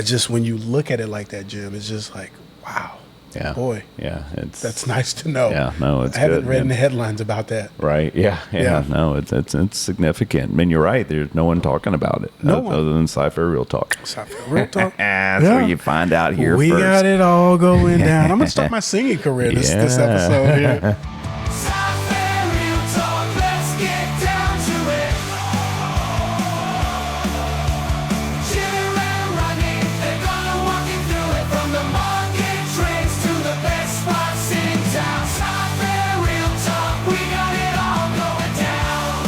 just when you look at it like that, Jim, it's just like, wow. Yeah. Boy. Yeah. That's nice to know. Yeah. No, it's I haven't good, read in the headlines about that. Right. Yeah. No, it's significant. I mean, you're right. There's no one talking about it. No one. Other than Cy-Fair Real Talk. Cy-Fair Real Talk. That's where you find out here we first. got it all going down. I'm going to start my singing career this episode here. Cy-Fair Real Talk, let's get down to it. Jim and Rodney, they're gonna walk you through it. From the market trades to the best spots in town. Cy-Fair Real Talk, we got it all going down.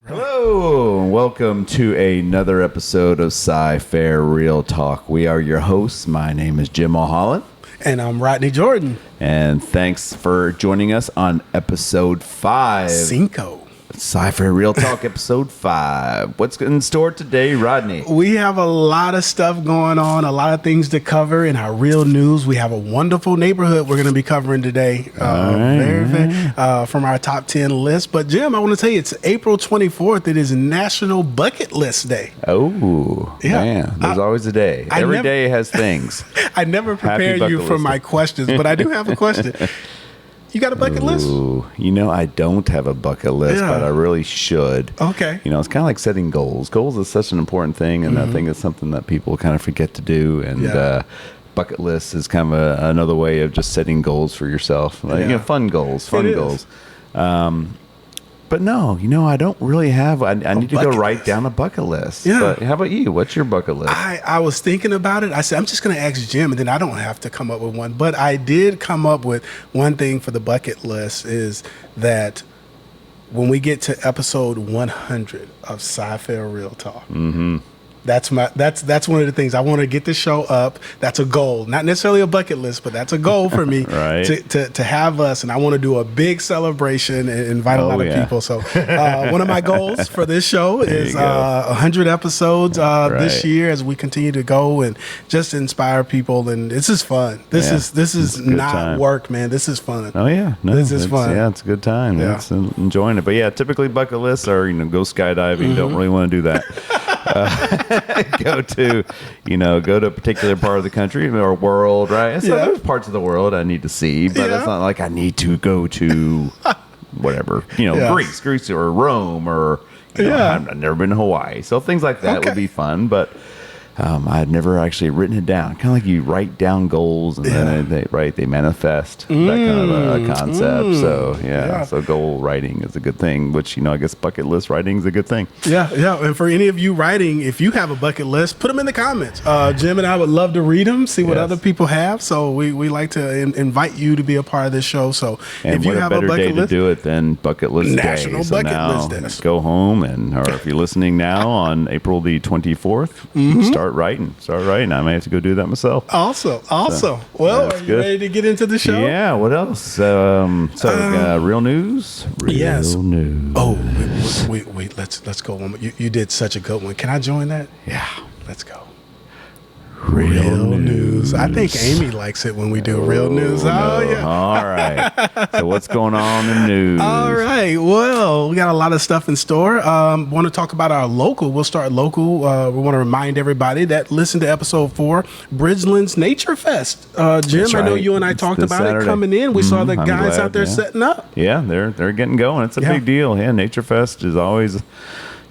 Hello, and welcome to another episode of Cy-Fair Real Talk. We are your hosts. My name is Jim Mulholland. And I'm Rodney Jordan. And thanks for joining us on episode 5. Cinco. Cy-Fair Real Talk, episode 5. What's in store today, Rodney? We have a lot of stuff going on, a lot of things to cover in our real news. We have a wonderful neighborhood we're going to be covering today, from our top 10 list. But Jim, I want to tell you, it's April 24th. It is National Bucket List Day. Oh, Yeah. man. There's always a day. Every day has things. I never prepare you for my questions, but I do have a question. You got a bucket list? You know, I don't have a bucket list, but I really should. Okay. You know, it's kind of like setting goals. Goals is such an important thing, and I think it's something that people kind of forget to do. And bucket list is kind of another way of just setting goals for yourself. Like, you know, fun goals. But no, you know, I don't really have. I need to go write down a bucket list. Yeah. But how about you? What's your bucket list? I was thinking about it. I said, I'm just going to ask Jim, and then I don't have to come up with one. But I did come up with one thing for the bucket list is that when we get to episode 100 of Cy-Fair Real Talk, that's one of the things I want to get the show up. That's a goal, not necessarily a bucket list, but that's a goal for me Right. to have us. And I want to do a big celebration and invite a lot of people. So one of my goals for this show is 100 episodes this year as we continue to go and just inspire people. And this is fun. This is not time. work, man. This is fun. Oh yeah, no, This is fun. Yeah, it's a good time. Yeah. It's enjoying it. But yeah, typically bucket lists are, you know, go skydiving. Don't really want to do that. Go to a particular part of the country or world, right? So there's parts of the world I need to see, but it's not like I need to go to whatever, Greece or Rome or I've never been to Hawaii. So things like that would be fun, but I'd never actually written it down. Kind of like you write down goals and then they manifest that kind of a concept. So goal writing is a good thing, which, I guess bucket list writing is a good thing. Yeah. And for any of you writing, if you have a bucket list, put them in the comments. Jim and I would love to read them, see what other people have. So we like to invite you to be a part of this show. So if you have a bucket list, to do it than bucket list National day. Bucket List Day. Go home or if you're listening now on April the 24th, start writing. I may have to go do that myself. Awesome. Well, are you ready to get into the show? Yeah. What else? Real news. Yes. News. Oh, wait. Let's go one more. You did such a good one. Can I join that? Yeah. Let's go. Real news. I think Amy likes it when we do real news. No. All right. So what's going on in news? All right. Well, we got a lot of stuff in store. Want to talk about our local. We'll start local. We want to remind everybody that listen to episode 4, Bridgeland's Nature Fest. Jim, That's right. I know you and I talked about Saturday. it coming in. We saw the guys out there setting up. Yeah, they're getting going. It's a big deal. Yeah, Nature Fest is always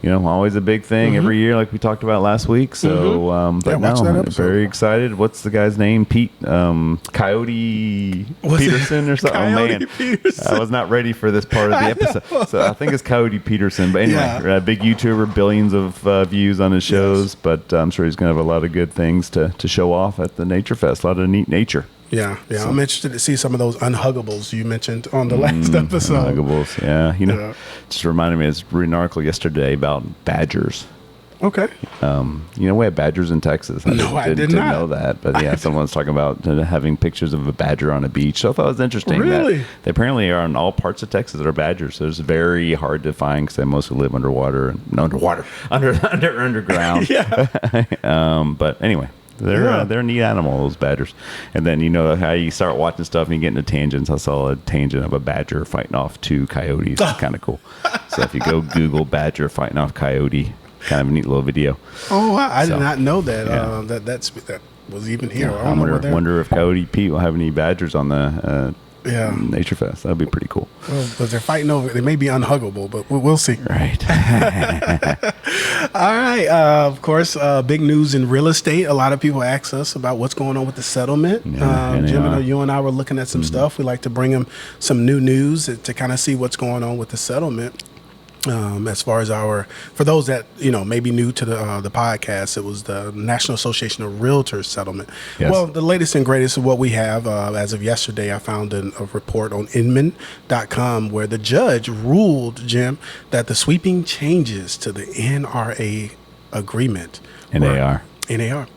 a big thing every year, like we talked about last week. So, I'm very excited. What's the guy's name? Coyote Peterson or something? Coyote Peterson. I was not ready for this part of the episode. So I think it's Coyote Peterson. But anyway, big YouTuber, billions of views on his shows. Yes. But I'm sure he's going to have a lot of good things to show off at the Nature Fest. A lot of neat nature. Yeah. So, I'm interested to see some of those unhuggables you mentioned on the last episode. Unhuggables, just reminded me. I was reading an article yesterday about badgers. Okay. We have badgers in Texas. I did not know that, but someone's talking about having pictures of a badger on a beach. So I thought it was interesting. Really? That they apparently are in all parts of Texas that are badgers. So it's very hard to find because they mostly live underground. But anyway. They're a neat animal, those badgers. And then how you start watching stuff and you get into tangents. I saw a tangent of a badger fighting off 2 coyotes. It's kind of cool. So if you go Google badger fighting off coyote, kind of a neat little video. Oh, wow. I So, did not know that. yeah. That was even here. Yeah, I I don't know where wonder if Coyote Pete will have any badgers on the Yeah. Nature Fest. That'd be pretty cool. Well, but they're fighting over. They may be unhuggable, but we'll see. Right. All right. Of course, big news in real estate. A lot of people ask us about what's going on with the settlement. Yeah, Jim, I know NAR. you and I were looking at some stuff. We like to bring them some new news to kind of see what's going on with the settlement. As far as for those that may be new to the podcast, it was the National Association of Realtors settlement. Yes. Well, the latest and greatest of what we have as of yesterday, I found a report on Inman.com where the judge ruled, Jim, that the sweeping changes to the NRA agreement NAR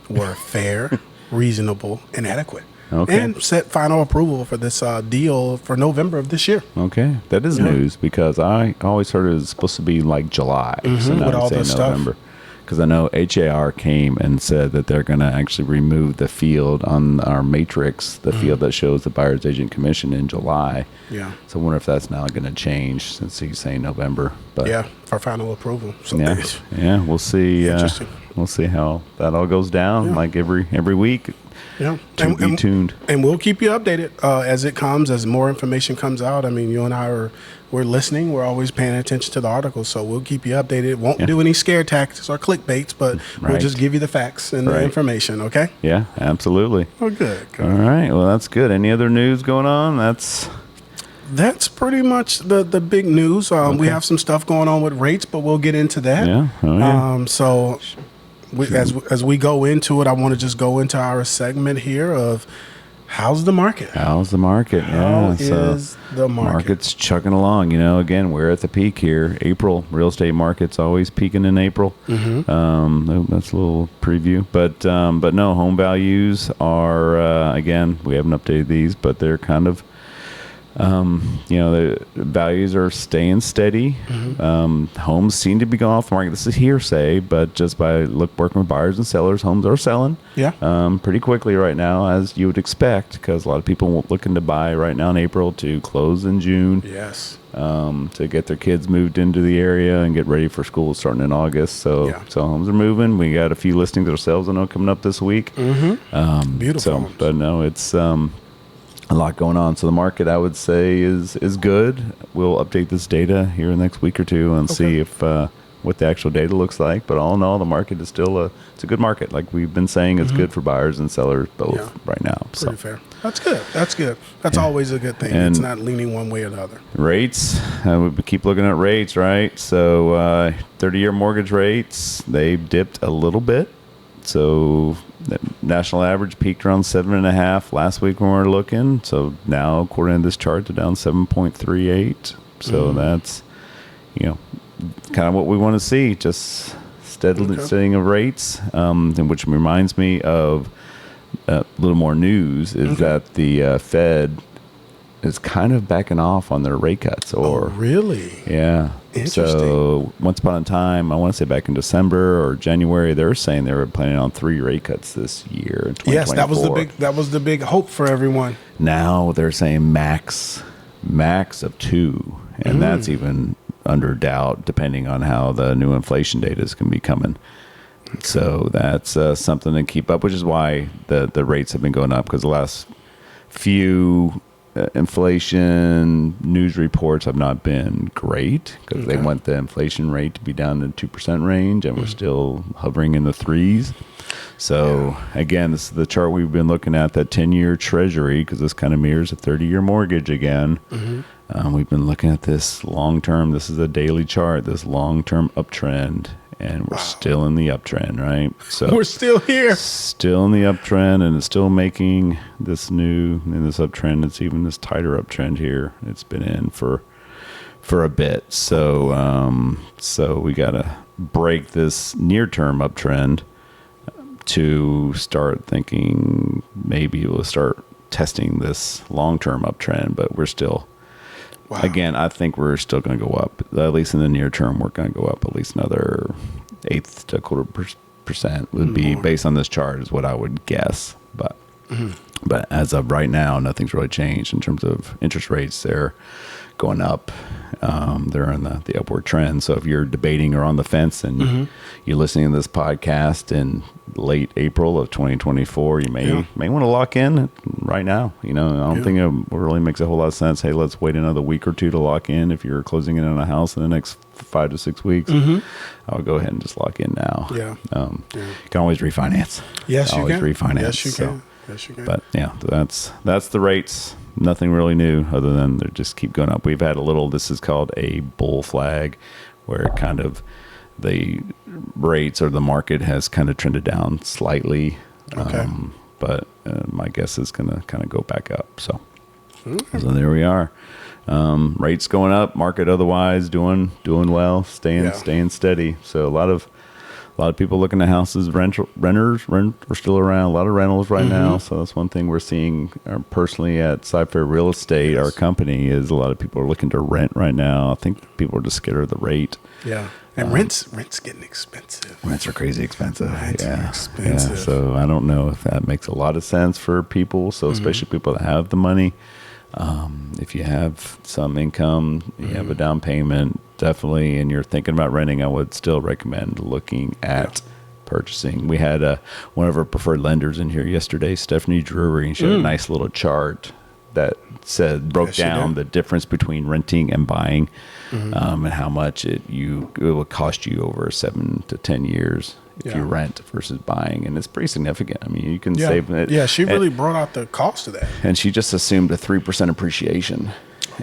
were fair, reasonable, and adequate. Okay. And set final approval for this deal for November of this year. Okay, that is news because I always heard it was supposed to be like July, so now with all it's the saying stuff. November. Because I know HAR came and said that they're going to actually remove the field on our matrix, the field that shows the buyer's agent commission in July. Yeah. So I wonder if that's now going to change since he's saying November. But Yeah, for final approval. So yeah, we'll see. Interesting. We'll see how that all goes down. Yeah. Like every week. Yeah. To be tuned. And we'll keep you updated as it comes, as more information comes out. I mean, you and I we're listening. We're always paying attention to the articles, so we'll keep you updated. Won't do any scare tactics or clickbaits, but we'll Right. just give you the facts and the Right. information, okay? Yeah, absolutely. Oh, good. All right. Well, that's good. Any other news going on? That's pretty much the big news. We Okay. have some stuff going on with rates, but we'll get into that. Yeah. Oh, yeah. So as we go into it, I want to just go into our segment here of how's the market? How's the market? How Yeah, is the market? Market's chugging along. Again, we're at the peak here. April real estate market's always peaking in April. That's a little preview, but no, home values are again. We haven't updated these, but they're kind of. The values are staying steady. Homes seem to be going off the market. This is hearsay, but just by working with buyers and sellers, homes are selling. Yeah. Pretty quickly right now, as you would expect, because a lot of people looking to buy right now in April to close in June. Yes. To get their kids moved into the area and get ready for school starting in August. So homes are moving. We got a few listings ourselves I know coming up this week. Beautiful homes. But no, it's a lot going on. So the market, I would say, is good. We'll update this data here in the next week or two and see if what the actual data looks like. But all in all, the market is still it's a good market. Like we've been saying, it's good for buyers and sellers both right now. Pretty fair. That's good. That's good. That's always a good thing. And it's not leaning one way or the other. Rates, we keep looking at rates, right? So 30-year mortgage rates, they dipped a little bit. So the national average peaked around 7.5 last week when we were looking. So now, according to this chart, they're down 7.38. So that's, kind of what we want to see. Just steadying of rates, and which reminds me of a little more news is that the Fed is kind of backing off on their rate cuts. Or Really? Yeah. Interesting. So once upon a time, I want to say back in December or January, they were saying they were planning on 3 rate cuts this year in 2024. Yes, that was the big hope for everyone. Now they're saying max of 2, and that's even under doubt depending on how the new inflation data is going to be coming. So that's something to keep up, which is why the rates have been going up, because the last few inflation news reports have not been great, because they want the inflation rate to be down in the 2% range, and we're still hovering in the 3s. So again, this is the chart we've been looking at, that 10-year treasury, because this kind of mirrors a 30-year mortgage again. We've been looking at this long-term. This is a daily chart, this long-term uptrend, and we're still in the uptrend, right? So We're still here. still in the uptrend, and it's still making this uptrend. It's even this tighter uptrend here. It's been in for a bit. So so we got to break this near-term uptrend to start thinking maybe we'll start testing this long-term uptrend, but we're still. Wow. Again, I think we're still going to go up. At least in the near term, we're going to go up at least another 1/8 to 1/4% would be based on this chart, is what I would guess. But as of right now, nothing's really changed in terms of interest rates. They're going up They're in the upward trend. So if you're debating or on the fence and you're listening to this podcast in late April of 2024, you may want to lock in right now. I don't think it really makes a whole lot of sense. Hey, let's wait another week or two to lock in. If you're closing in on a house in the next 5 to 6 weeks, I'll go ahead and just lock in now. You can always refinance. Yes, you can. Refinance. Yes, you can. Yes, you can. But yeah, that's the rates. Nothing really new other than they just keep going up. We've had this is called a bull flag, where kind of the rates or the market has kind of trended down slightly. Okay. But my guess is going to kind of go back up. So there we are. Rates going up, market otherwise doing well, staying steady. So a lot of people looking at houses. Rent are still around. A lot of rentals right now. So that's one thing we're seeing personally at Cy-Fair Real Estate. Our company is a lot of people are looking to rent right now. I think people are just scared of the rate. Yeah, and rent's getting expensive. Rents are crazy expensive. Rents are expensive. Yeah. So I don't know if that makes a lot of sense for people. So especially people that have the money. If you have some income, you have a down payment, definitely, and you're thinking about renting, I would still recommend looking at purchasing. We had one of our preferred lenders in here yesterday, Stephanie Drury, and she had a nice little chart that broke down the difference between renting and buying, and how much it would cost you over 7 to 10 years if you rent versus buying, and it's pretty significant. I mean, you can save it. Yeah, she really brought out the cost of that, and she just assumed a 3% appreciation,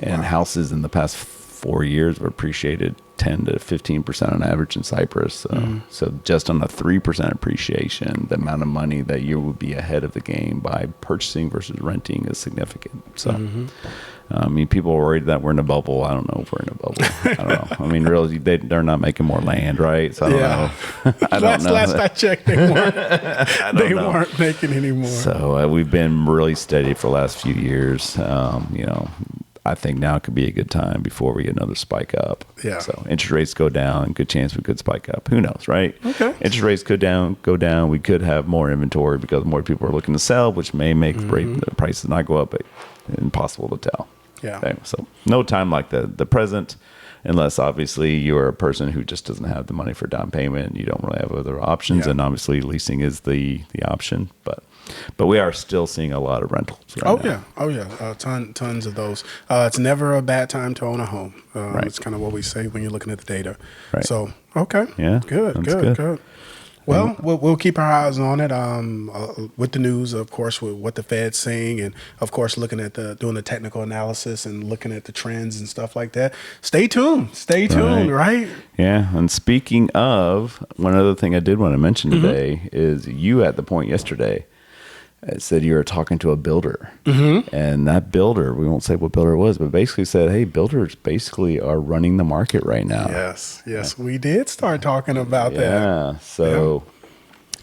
and houses in the past 4 years were appreciated 10 to 15% on average in Cypress. So just on a 3% appreciation, the amount of money that you would be ahead of the game by purchasing versus renting is significant. So, I mean, people are worried that we're in a bubble. I don't know if we're in a bubble. I don't know. I mean, really, they're not making more land, right? So I don't know. I don't know. Last I checked, they weren't. They weren't making any more. So we've been really steady for the last few years. I think now could be a good time before we get another spike up. Yeah. So interest rates go down, good chance we could spike up. Who knows, right? Okay. Interest rates could go down. We could have more inventory because more people are looking to sell, which may make the prices not go up. But impossible to tell. Yeah. Okay, so no time like the present, unless obviously you're a person who just doesn't have the money for down payment. You don't really have other options, and obviously leasing is the option. But we are still seeing a lot of rentals right now. Tons of those. It's never a bad time to own a home. It's kind of what we say when you're looking at the data. Right. So, okay. Yeah. Good. Well, we'll keep our eyes on it with the news, of course, with what the Fed's saying, and, of course, looking at doing the technical analysis and looking at the trends and stuff like that. Stay tuned, right? Yeah, and speaking of, one other thing I did want to mention today is you at the point yesterday said you were talking to a builder, and that builder, we won't say what builder it was, but basically said, hey, builders basically are running the market right now. Yes, we did start talking about that. Yeah, so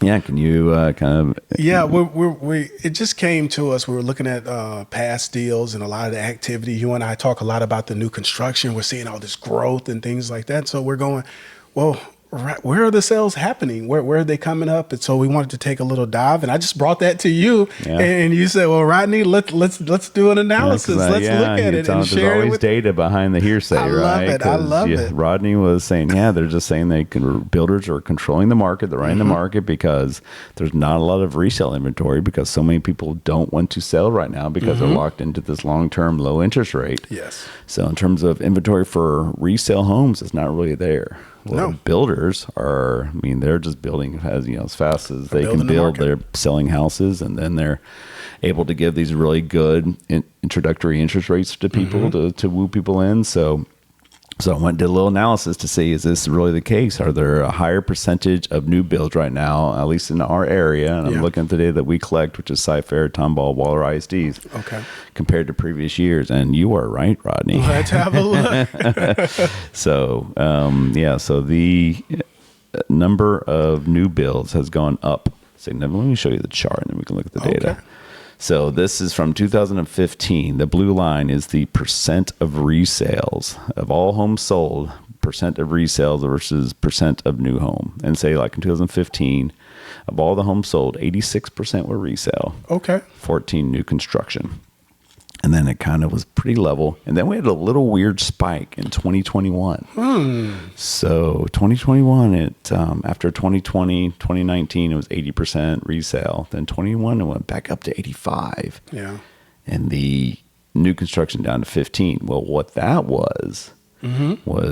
can you kind of... Yeah, we it just came to us. We were looking at past deals and a lot of the activity. You and I talk a lot about the new construction. We're seeing all this growth and things like that. So we're going, well, where are the sales happening? Where are they coming up? And so we wanted to take a little dive, and I just brought that to you, and you said, "Well, Rodney, let's do an analysis. Let's look at it and share it." There's always data behind the hearsay, right? I love it. Rodney was saying, they're just saying builders are controlling the market. They're running the market because there's not a lot of resale inventory because so many people don't want to sell right now because they're locked into this long-term low interest rate. Yes. So in terms of inventory for resale homes, it's not really there. Well, builders are, they're just building as fast as they can build. They're selling houses, and then they're able to give these really good introductory interest rates to people to woo people in. So I went and did a little analysis to see, is this really the case? Are there a higher percentage of new builds right now, at least in our area? And I'm looking at the data that we collect, which is Cy-Fair, Tomball, Waller ISDs, compared to previous years. And you are right, Rodney. Let's have a look. So the number of new builds has gone up significantly. Let me show you the chart, and then we can look at the data. Okay. So this is from 2015. The blue line is the percent of resales of all homes sold, percent of resales versus percent of new home. And say like in 2015, of all the homes sold, 86% were resale. Okay. 14 new construction. And then it kind of was pretty level. And then we had a little weird spike in 2021. So 2021, after 2020, 2019, it was 80% resale. Then 21, it went back up to 85. Yeah. And the new construction down to 15. Well, what that was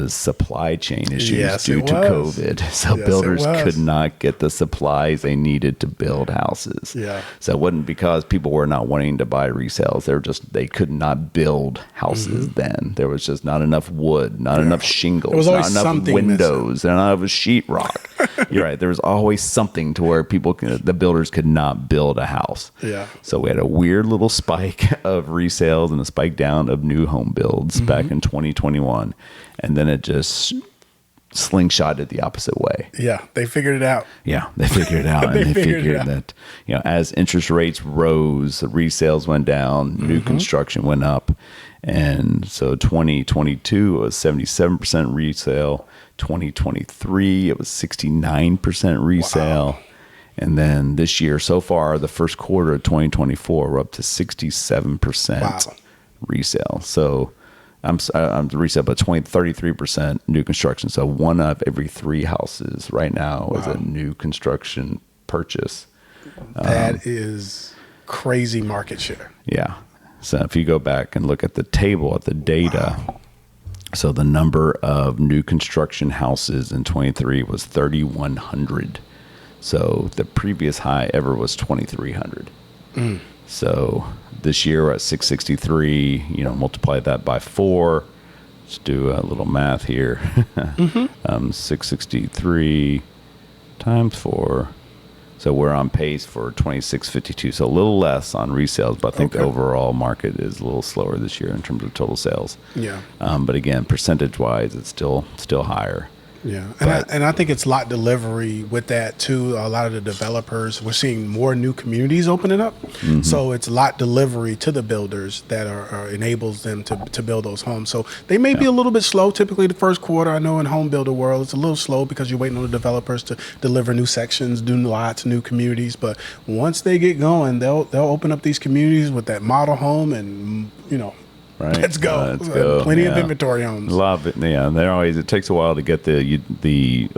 supply chain issues Yes, due it to was. COVID. So Yes, it builders was. could not get the supplies they needed to build houses. Yeah. So it wasn't because people were not wanting to buy resales. They could not build houses then. There was just not enough wood, not enough shingles, There was not always enough something windows, not enough sheetrock. You're right. There was always something to where the builders could not build a house. Yeah. So we had a weird little spike of resales and a spike down of new home builds back in 2021. And then it just slingshotted the opposite way. Yeah. They figured it out. Yeah, they figured it out. And they figured that, as interest rates rose, the resales went down, new construction went up. And so 2022 was 77% resale. 2023, it was 69% resale. Wow. And then this year, so far, the first quarter of 2024, we're up to 67% Wow. resale. So I'm resale, but 33% new construction. So one of every 3 houses right now is a new construction purchase. That is crazy market share. Yeah. So if you go back and look at the table, at the data, so the number of new construction houses in 23 was 3,100. So the previous high ever was 2,300. So this year we're at 663, multiply that by 4. Let's do a little math here. 663 times 4. So we're on pace for 2652. So a little less on resales, but I think the overall market is a little slower this year in terms of total sales. Yeah. But again, percentage wise, it's still higher. Yeah, But- and I think it's lot delivery with that too. A lot of the developers, we're seeing more new communities opening up, so it's lot delivery to the builders that are enables them to build those homes. So they may be a little bit slow. Typically, the first quarter, I know in home builder world, it's a little slow because you're waiting on the developers to deliver new sections, new lots, new communities. But once they get going, they'll open up these communities with that model home, and Right. let's go. Let's go. Plenty of Yeah. inventory homes. A lot of it, yeah. It takes a while to get the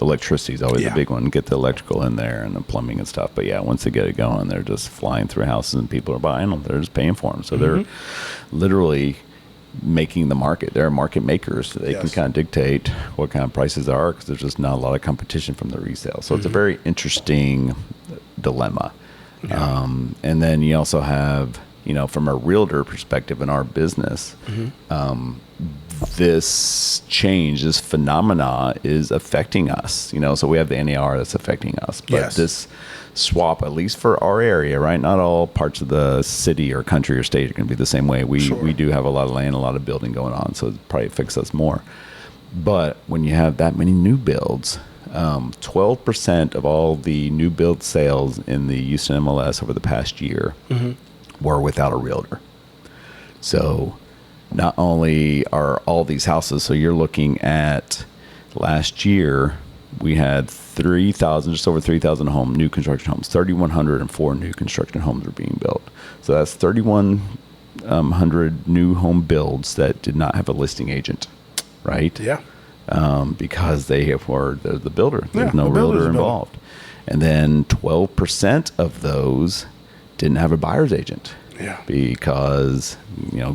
electricity is always Yeah. a big one. Get the electrical in there and the plumbing and stuff. But yeah, once they get it going, they're just flying through houses and people are buying them. They're just paying for them. So they're literally making the market. They're market makers. They can Yes. kind of dictate what kind of prices there are because there's just not a lot of competition from the resale. So it's a very interesting dilemma. And then you also have, from a realtor perspective in our business, this change, this phenomena is affecting us. So we have the NAR that's affecting us. But Yes. this swap, at least for our area, right? Not all parts of the city or country or state are going to be the same way. We do have a lot of land, a lot of building going on, so it probably affects us more. But when you have that many new builds, 12% of all the new build sales in the Houston MLS over the past year were without a realtor. So not only are all these houses, so you're looking at last year, we had 3,000, just over 3,000 new construction homes. 3,104 new construction homes were being built. So that's 3,100 new home builds that did not have a listing agent, right? Yeah. Because they were the builder. There's no the builder's realtor the builder. involved. And then 12% of those didn't have a buyer's agent. Yeah. Because,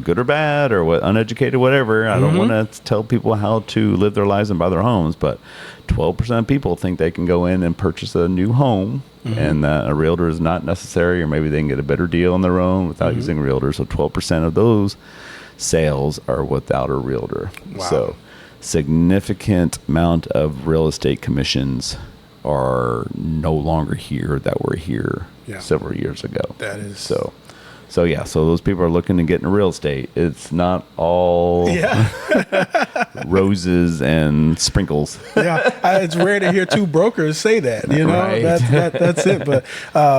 good or bad or uneducated, whatever. I don't want to tell people how to live their lives and buy their homes, but 12% of people think they can go in and purchase a new home and that a realtor is not necessary, or maybe they can get a better deal on their own without using a realtor. So 12% of those sales are without a realtor. Wow. So significant amount of real estate commissions are no longer here that were here several years ago. That is So yeah, so those people are looking to get into real estate. It's not all roses and sprinkles. It's rare to hear two brokers say that. Right. That's it. But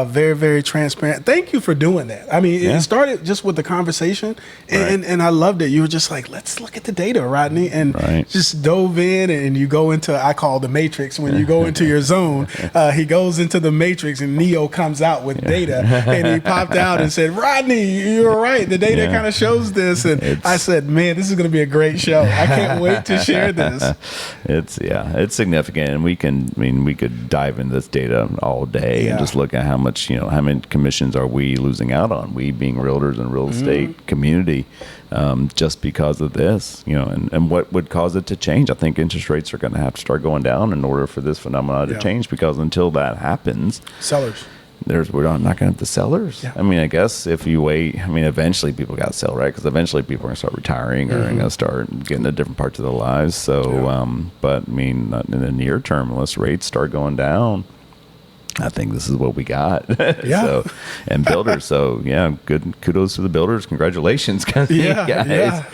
very, very transparent. Thank you for doing that. I mean, it started just with the conversation, and I loved it. You were just like, let's look at the data, Rodney, and just dove in, and you go into, I call the matrix. When you go into your zone, he goes into the matrix, and Neo comes out with data, and he popped out and said, right. Rodney, you're right. The data Yeah. kind of shows this. And It's- I said, man, this is going to be a great show. I can't wait to share this. It's significant, and we could dive into this data all day Yeah. and just look at how much, how many commissions are we losing out on, we being realtors and real estate community, just because of this, and what would cause it to change. I think interest rates are going to have to start going down in order for this phenomenon to Yeah. change, because until that happens, Sellers. we're not going to have the sellers. Yeah. I mean, I guess if you wait, eventually people got to sell, right? Because eventually people are going to start retiring or going to start getting to different parts of their lives. So, but not in the near term, unless rates start going down, I think this is what we got. Yeah. So, and builders. So yeah, good. Kudos to the builders. Congratulations, guys. Yeah.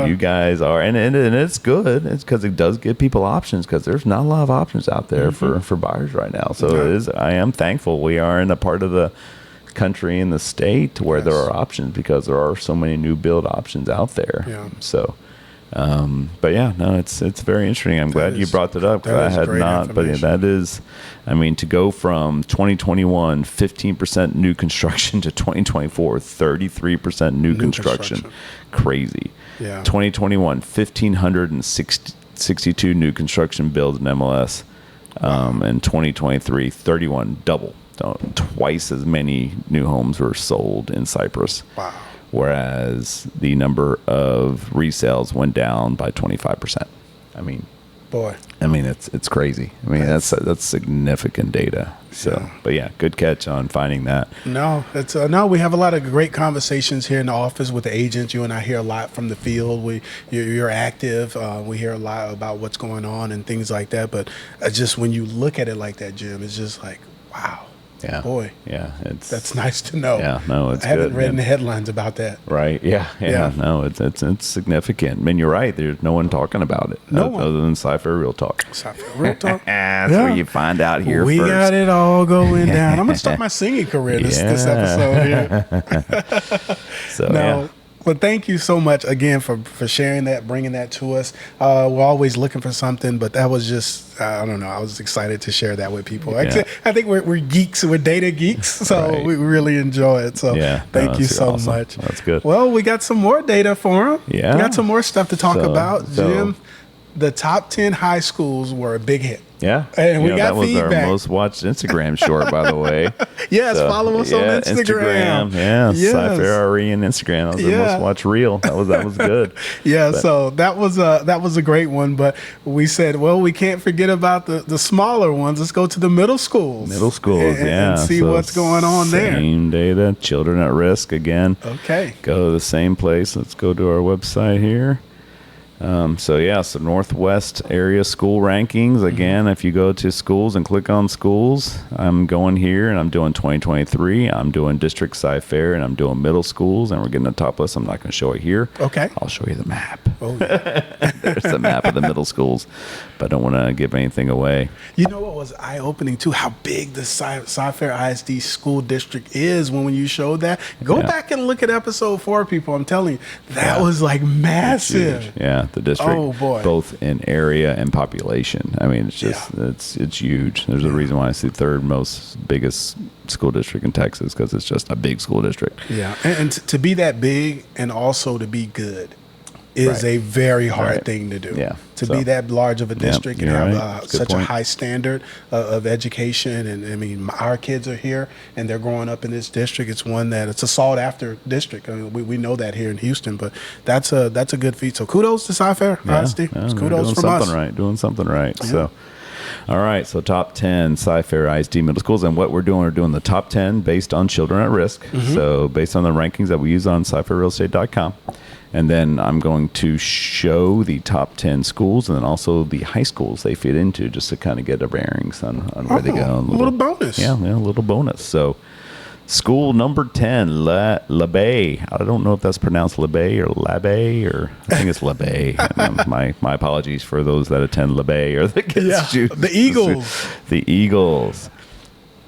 You guys are, and it's good. It's because it does give people options, because there's not a lot of options out there for buyers right now. So it is. I am thankful we are in a part of the country and the state where there are options, because there are so many new build options out there. Yeah. So. But yeah, no, it's very interesting. I'm glad you brought that up, because that I is had great not. But yeah, information. that is, to go from 2021 15% new construction to 2024 33% new construction, crazy. Yeah. 2021 1,562 new construction builds in MLS, and 2023 31, double, twice as many new homes were sold in Cypress. Wow. Whereas the number of resales went down by 25%. Boy. It's crazy. That's significant data. So, Yeah. but yeah, good catch on finding that. No, it's no. We have a lot of great conversations here in the office with the agents. You and I hear a lot from the field. You're active. We hear a lot about what's going on and things like that. But just when you look at it like that, Jim, it's just like, wow. Yeah. Boy. Yeah. That's nice to know. Yeah. No, it's I haven't good, read man. in the headlines about that. Right. Yeah. Yeah. No, it's significant. You're right. There's no one talking about it. No one. Other than Cy-Fair Real Talk. Real talk. That's Yeah. where you find out here We first. got it all going down. I'm gonna start my singing career this episode here. So No. yeah. Well, thank you so much again for sharing that, bringing that to us. We're always looking for something, but that was just, I don't know. I was excited to share that with people. Yeah. I think we're geeks. We're data geeks, so Right. we really enjoy it. So Yeah. thank No, you that's so awesome. much. That's good. Well, we got some more data for them. Yeah. We got some more stuff to talk So- about. so- Jim, the top 10 high schools were a big hit. Yeah. And we got that was feedback. our most watched Instagram short, by the way. Yes, So, follow us on Instagram. Yeah, Yes. Cy-Fair RE and Instagram. That was the Yeah. most watched reel. That was good. Yeah, But- so that was a great one. But we said, well, we can't forget about the smaller ones. Let's go to the middle schools. Middle schools, and see So what's going on there. Same data. Children at risk again. Okay. Go to the same place. Let's go to our website here. So Northwest area school rankings. Again, if you go to schools and click on schools, I'm going here and I'm doing 2023. I'm doing District Cy-Fair and I'm doing middle schools, and we're getting the top list. I'm not going to show it here. Okay. I'll show you the map. Oh, yeah. There's the map of the middle schools, but I don't want to give anything away. You know what was eye-opening too? How big the Cy-Fair ISD school district is when you showed that. Go Yeah. back and look at episode 4, people. I'm telling you, that Yeah. was like massive. Huge. Yeah, the district, Oh, boy. both in area and population. It's just it's huge. There's a reason why it's the third most biggest school district in Texas, because it's just a big school district. Yeah, and to be that big and also to be good is Right. a very hard Right. thing to do. Yeah. To So- be that large of a district and you're have right. Good such a point. high standard of education. And our kids are here and they're growing up in this district. It's one that it's a sought after district. We know that here in Houston, but that's a good feat. So kudos to Cy-Fair ISD. Yeah, It's we're kudos doing from something us. right. Doing something right. So, all right. So top 10 Cy-Fair ISD middle schools, and what we're doing the top 10 based on children at risk. Mm-hmm. So based on the rankings that we use on CypherRealEstate.com. And then I'm going to show the top 10 schools and then also the high schools they fit into, just to kind of get a bearings on where they go. A little bonus. Yeah, a little bonus. So school number 10, La Bay. I don't know if that's pronounced La Bay or La Bay, or I think it's La Bay. My apologies for those that attend La Bay or the kids. Yeah, the Eagles. The Eagles.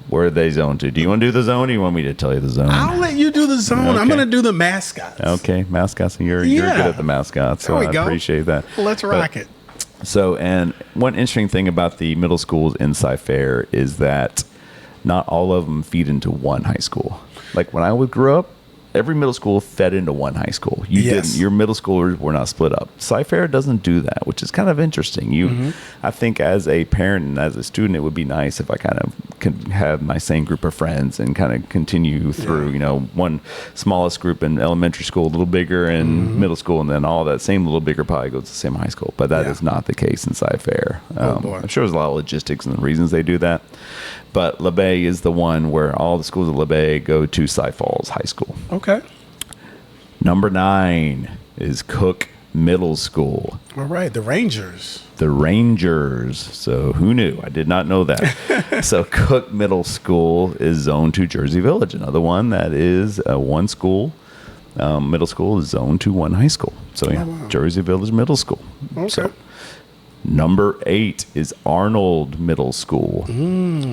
Where are they zoned to? Do you want to do the zone, or you want me to tell you the zone? I'll let you do the zone. I'm Okay. going to do the mascots. Okay, mascots. You're good Yeah. at the mascots, so There we I go. appreciate that. Let's rock it. So, and one interesting thing about the middle schools in Cy-Fair is that not all of them feed into one high school. Like when I grew up, every middle school fed into one high school. You Yes. didn't. Your middle schoolers were not split up. Cy-Fair doesn't do that, which is kind of interesting. I think as a parent and as a student, it would be nice if I kind of could have my same group of friends and kind of continue through. You know, one smallest group in elementary school, a little bigger in middle school, and then all that same little bigger pie goes to the same high school. But that is not the case in Cy-Fair. boy. I'm sure there's a lot of logistics and reasons they do that. But LeBay is the one where all the schools of LeBay go to Cy Falls High School. Okay. Number 9 is Cook Middle School. All right. The Rangers. The Rangers. So who knew? I did not know that. So Cook Middle School is zoned to Jersey Village. Another one that is one school. Middle school is zoned to one high school. So yeah, wow. Jersey Village Middle School. Okay. So, number 8 is Arnold Middle School.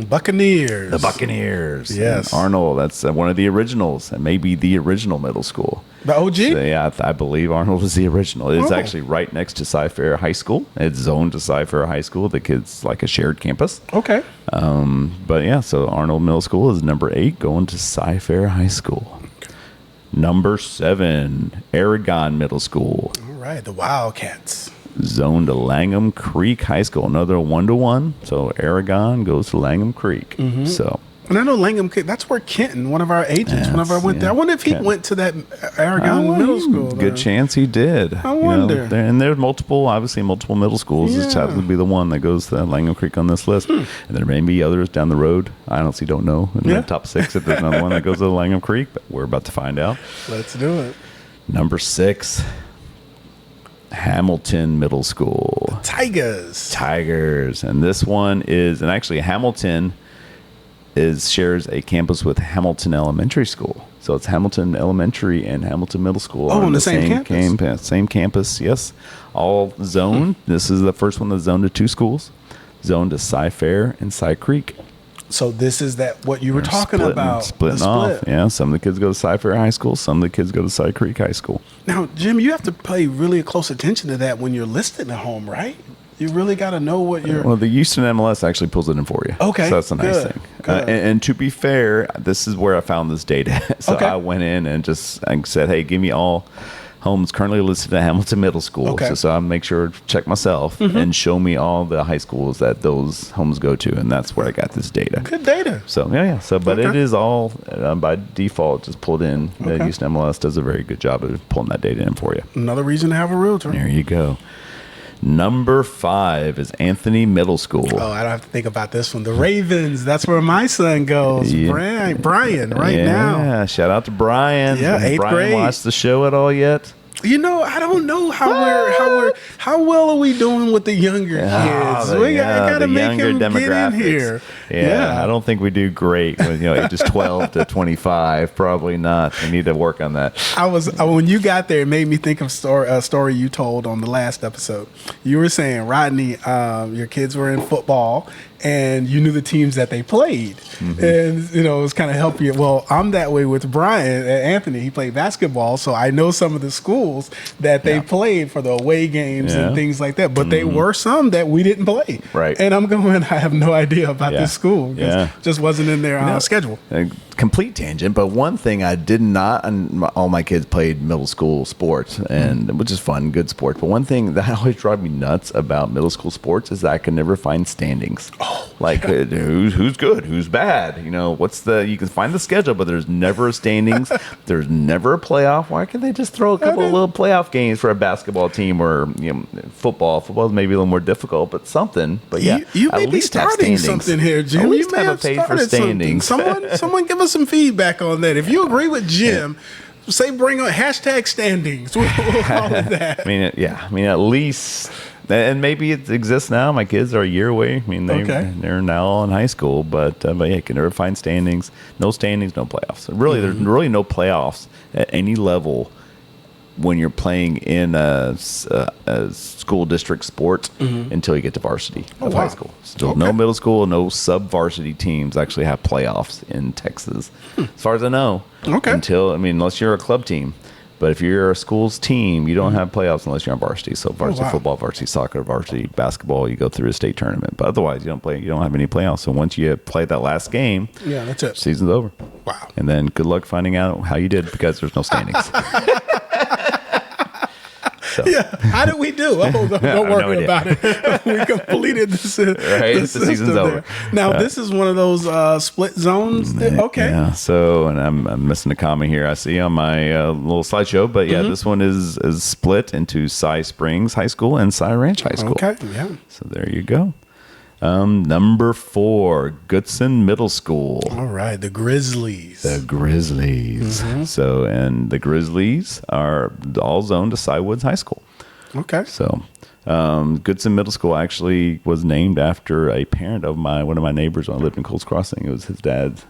Buccaneers. The Buccaneers. Yes. And Arnold, that's one of the originals, and maybe the original middle school. The OG? So, yeah, I believe Arnold is the original. It's Oh. actually right next to Cy-Fair High School. It's zoned to Cy-Fair High School. The kids like a shared campus. Okay. But yeah, so Arnold Middle School is number 8, going to Cy-Fair High School. Number 7, Aragon Middle School, All right. The Wildcats. zoned to Langham Creek High School. Another 1-to-1. So Aragon goes to Langham Creek. So And I know Langham, that's where Kenton, one of our agents, whenever I went there. I wonder if he Kenton. went to that Aragon Middle School. Good chance he did. I wonder. And there's obviously multiple middle schools. This Yeah. happens to be the one that goes to Langham Creek on this list. And there may be others down the road. I honestly don't know. In Yeah. the top 6, if there's another one that goes to Langham Creek, but we're about to find out. Let's do it. Number 6, Hamilton Middle School. Tigers. And this one is, and actually Hamilton shares a campus with Hamilton Elementary School. So it's Hamilton Elementary and Hamilton Middle School Oh, on the same campus? Same campus, yes. All zoned. This is the first one that's zoned to 2 schools. Zoned to Cy-Fair and Cy Creek. So this is what you were talking about. Splitting the off. split. Yeah, some of the kids go to Cy-Fair High School. Some of the kids go to Cy Creek High School. Now, Jim, you have to pay really close attention to that when you're listing a home, right? You really got to know what you're. Well, the Houston MLS actually pulls it in for you. Okay, So that's a nice good, thing. good. And to be fair, this is where I found this data. So Okay. I went in and I said, hey, give me all homes currently listed at Hamilton Middle School. Okay. So I make sure to check myself and show me all the high schools that those homes go to. And that's where I got this data. Good data. So, yeah. So, but Okay. it is all by default just pulled in. The Okay. Houston MLS does a very good job of pulling that data in for you. Another reason to have a realtor. There you go. Number 5 is Anthony Middle School. Oh, I don't have to think about this one. The Ravens. That's where my son goes. Yeah. Brian, right now. Yeah, shout out to Brian. Yeah, Has 8th Brian grade. watched the show at all yet? You know, I don't know how well are we doing with the younger kids? We gotta the make younger him get in demographics. here. Yeah, I don't think we do great with ages 12 to 25. Probably not. We need to work on that. When you got there, it made me think of a story you told on the last episode. You were saying, Rodney, your kids were in football and you knew the teams that they played. And, it was kind of help you. Well, I'm that way with Brian. Anthony, he played basketball, so I know some of the schools that they played for the away games and things like that. But they were some that we didn't play. Right. And I'm going, I have no idea about this school. 'Cause Yeah. it just wasn't in their schedule. A complete tangent, but one thing I did not, and all my kids played middle school sports, and which is fun, good sports. But one thing that always drives me nuts about middle school sports is that I can never find standings. Who's good, who's bad? You can find the schedule, but there's never standings. There's never a playoff. Why can't they just throw a couple of little playoff games for a basketball team or football? Football is maybe a little more difficult, but something. But yeah, you may at be least have starting standings. something here, Jim. At least you may have a page for started something. standings. Someone give us some feedback on that. If you agree with Jim, say bring on #standings. We'll call it that. I mean, at least, and maybe it exists now. My kids are a year away. I mean, they're now all in high school, but yeah, you can never find standings. No standings, no playoffs. Really, there's really no playoffs at any level when you're playing in a school district sport until you get to varsity of high school. Still, no middle school, no sub-varsity teams actually have playoffs in Texas, as far as I know. Okay. Unless you're a club team. But if you're a school's team, you don't have playoffs unless you're on varsity. So varsity football, varsity soccer, varsity basketball, you go through a state tournament. But otherwise, you don't have any playoffs. So once you play that last game, Yeah, that's it. season's over. Wow. And then good luck finding out how you did because there's no standings. So. Yeah. How did we do? Oh, don't worry about it. We completed this. Right? The season's over. Now, this is one of those split zones. Okay. Yeah. So, and I'm missing a comma here. I see on my little slideshow, but yeah, this one is split into Cy Springs High School and Cy Ranch High School. Okay. Yeah. So there you go. Number 4, Goodson Middle School. All right. The Grizzlies. The Grizzlies. So, and the Grizzlies are all zoned to Cy Woods High School. Okay. So, Goodson Middle School actually was named after a parent of one of my neighbors when I lived in Coles Crossing. It was his dad.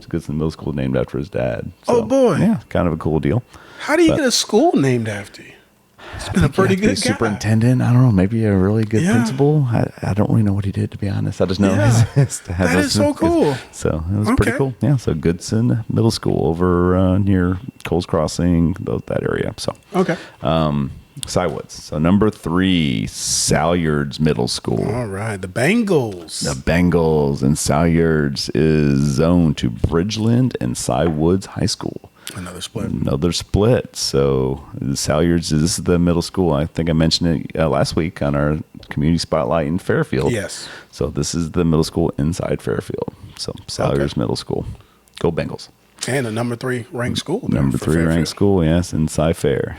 Goodson Middle School named after his dad. So, Oh, boy. Yeah, kind of a cool deal. How do you get a school named after you? It's been a pretty good guy. Superintendent. I don't know. Maybe a really good principal. I don't really know what he did, to be honest. I just know that is so cool. So it was pretty cool. Yeah. So Goodson Middle School over near Coles Crossing, that area. So Okay. Cy Woods. So number 3, Salyards Middle School. All right. The Bengals. The Bengals and Salyards is zoned to Bridgeland and Cy Woods High School. Another split. Another split. So the Salyards, this is the middle school. I think I mentioned it last week on our community spotlight in Fairfield. Yes. So this is the middle school inside Fairfield. So Salyards Middle School. Go Bengals. And a number 3 ranked school. Number 3 ranked school, yes, in Cy-Fair.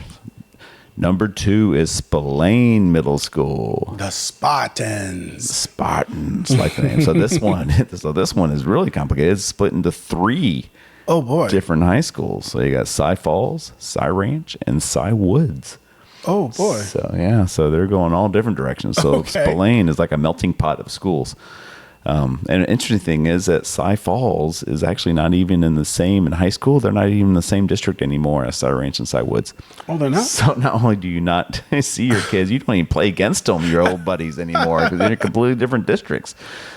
Number 2 is Spillane Middle School. The Spartans. Spartans, like the name. So this one is really complicated. It's split into 3 Oh, boy. different high schools. So you got Cy Falls, Cy Ranch, and Cy Woods. Oh, boy. So yeah, so they're going all different directions. So Okay. Spillane is like a melting pot of schools. And an interesting thing is that Cy Falls is actually not even in high school. They're not even in the same district anymore as Cy Ranch and Cy Woods. Oh, they're not? So not only do you not see your kids, you don't even play against them, your old buddies anymore, because they're in completely different districts.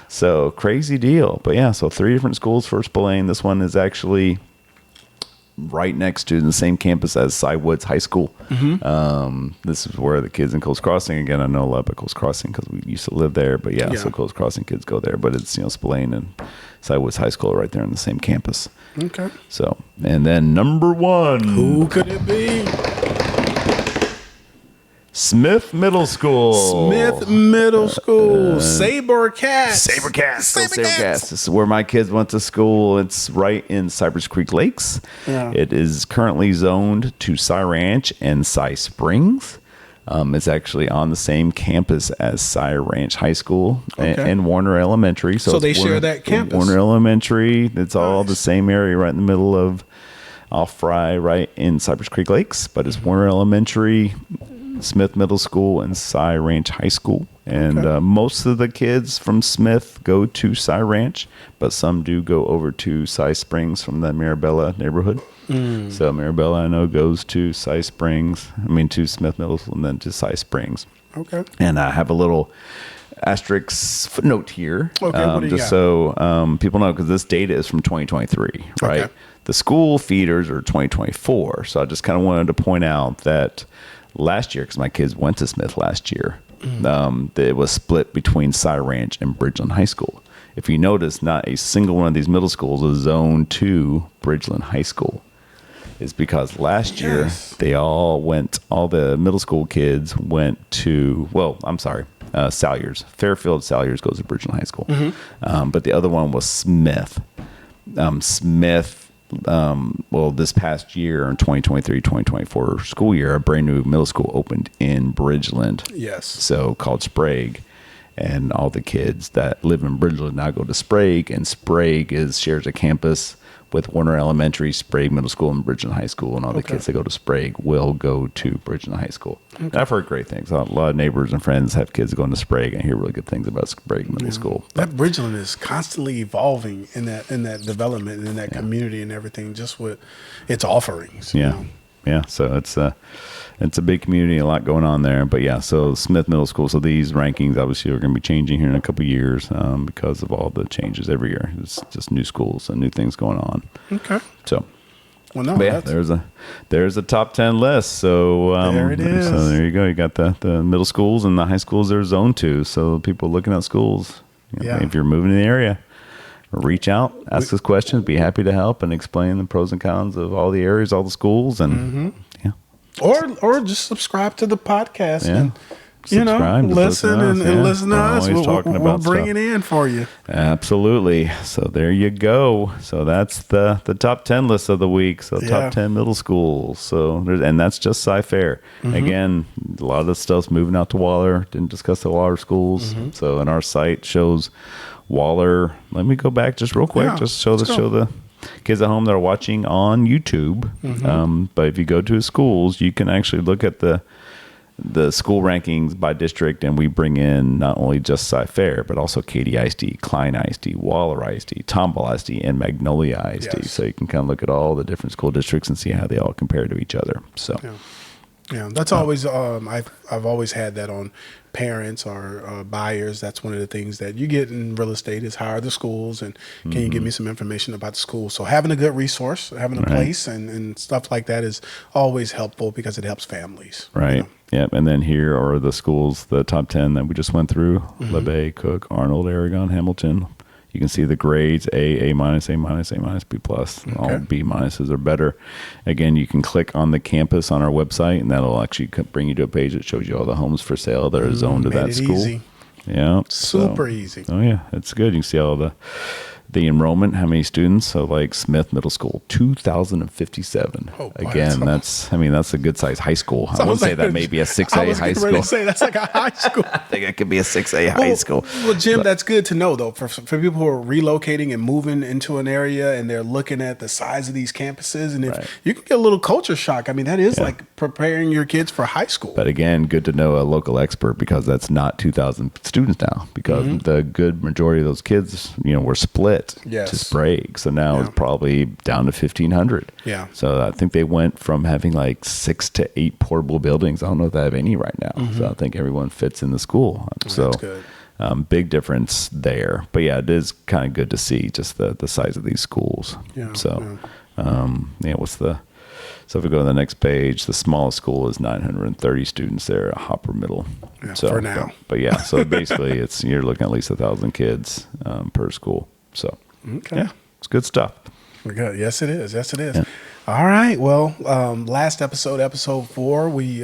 So crazy deal. But yeah, so 3 different schools for Spillane. This one is actually right next to the same campus as Cy Woods High School. This is where the kids in Coles Crossing, again, I know a lot about Coles Crossing because we used to live there, but yeah, so Coles Crossing kids go there, but it's, Spillane and Cy Woods High School right there on the same campus. Okay. So, and then number 1. Who could it be? Smith Middle School. Smith Middle School. Saber Cats. Sabercats. This is where my kids went to school. It's right in Cypress Creek Lakes. Yeah. It is currently zoned to Cy Ranch and Cy Springs. It's actually on the same campus as Cy Ranch High School and Warner Elementary. So they it's share that campus. Warner Elementary. It's all the same area right in the middle of off Fry, right in Cypress Creek Lakes. But it's Warner Elementary, Smith Middle School, and Cy Ranch High School. And most of the kids from Smith go to Cy Ranch, but some do go over to Cy Springs from the Marabella neighborhood. So Marabella, I know, goes to Cy Springs, to Smith Middle School, and then to Cy Springs. Okay. And I have a little asterisk footnote here, Okay, what do you got? so people know, because this data is from 2023, right? Okay. The school feeders are 2024. So I just kind of wanted to point out that last year, because my kids went to Smith last year, it was split between Cy Ranch and Bridgeland High School. If you notice, not a single one of these middle schools is zoned to Bridgeland High School. It's because last year all the middle school kids went to, Salyards. Fairfield Salyards goes to Bridgeland High School. But the other one was Smith. This past year in 2023-2024 school year, a brand new middle school opened in Bridgeland. Yes. So called Sprague. And all the kids that live in Bridgeland now go to Sprague, and Sprague shares a campus with Warner Elementary, Sprague Middle School, and Bridgeland High School. And all the kids that go to Sprague will go to Bridgeland High School. And I've heard great things. A lot of neighbors and friends have kids going to Sprague, and I hear really good things about Sprague Middle School. That Bridgeland is constantly evolving in that development and in that community and everything, just with its offerings. you know? Yeah, so it's a big community, a lot going on there. But yeah, so Smith Middle School. So these rankings obviously are going to be changing here in a couple of years because of all the changes every year. It's just new schools and new things going on. Okay. So, Well, no, but yeah, there's a top 10 list. So There it is. So there you go. You got the middle schools and the high schools. They're zoned to. So people looking at schools. If you're moving in the area. reach out, ask us questions. Be happy to help and explain the pros and cons of all the areas, all the schools, and yeah. Or just subscribe to the podcast Yeah. and Subscribe, just listen to us, and yeah. listen to We're us. always talking We'll about bring stuff. it in for you. Absolutely. So there you go. So that's the top 10 list of the week. So Yeah. top 10 middle schools. So and that's just Cy-Fair. Again, a lot of the stuff's moving out to Waller. Didn't discuss the Waller schools. So in our site shows Waller. Let me go back just real quick. Yeah, Just show let's go. the kids at home that are watching on YouTube. But if you go to his schools, you can actually look at the school rankings by district, and we bring in not only just Cy-Fair, but also Katy ISD, Klein ISD, Waller ISD, Tomball ISD, and Magnolia ISD. Yes. So you can kind of look at all the different school districts and see how they all compare to each other. So Yeah, that's always I've always had that on parents or buyers. That's one of the things that you get in real estate is how are the schools, and can you give me some information about the school? So having a good resource, having a place and stuff like that is always helpful because it helps families. right. Yep. And then here are the schools, the top 10 that we just went through: LeBay, Cook, Arnold, Aragon, Hamilton. You can see the grades: A minus, A minus, A minus, B plus. All B minuses are better. Again, you can click on the campus on our website, and that'll actually bring you to a page that shows you all the homes for sale that are zoned to Made that it school. easy. Yeah, Super easy. Oh yeah, it's good. You can see all the enrollment, how many students. So like Smith Middle School, 2,057. Oh, boy, Again, that's a good size high school. I would say that may be a 6A I was high getting ready school. to say that's like a high school. I think it could be a 6A high school. Well, Jim, that's good to know, though, for people who are relocating and moving into an area and they're looking at the size of these campuses. And if Right. you can get a little culture shock. I mean, that is like preparing your kids for high school. But again, good to know a local expert, because that's not 2,000 students now, because the good majority of those kids, were split Yes. to Sprague. So now it's probably down to 1,500. Yeah. So I think they went from having like 6 to 8 portable buildings. I don't know if they have any right now. So I think everyone fits in the school. So That's good. big difference there. But yeah, it is kind of good to see just the size of these schools. Yeah, So, so if we go to the next page, the smallest school is 930 students there at Hopper Middle. Yeah, So, for now. But yeah, so basically you're looking at least 1,000 kids per school. So Okay. yeah, it's good stuff. Good. Yes, it is. Yes, it is. All right. Well, last episode 4, we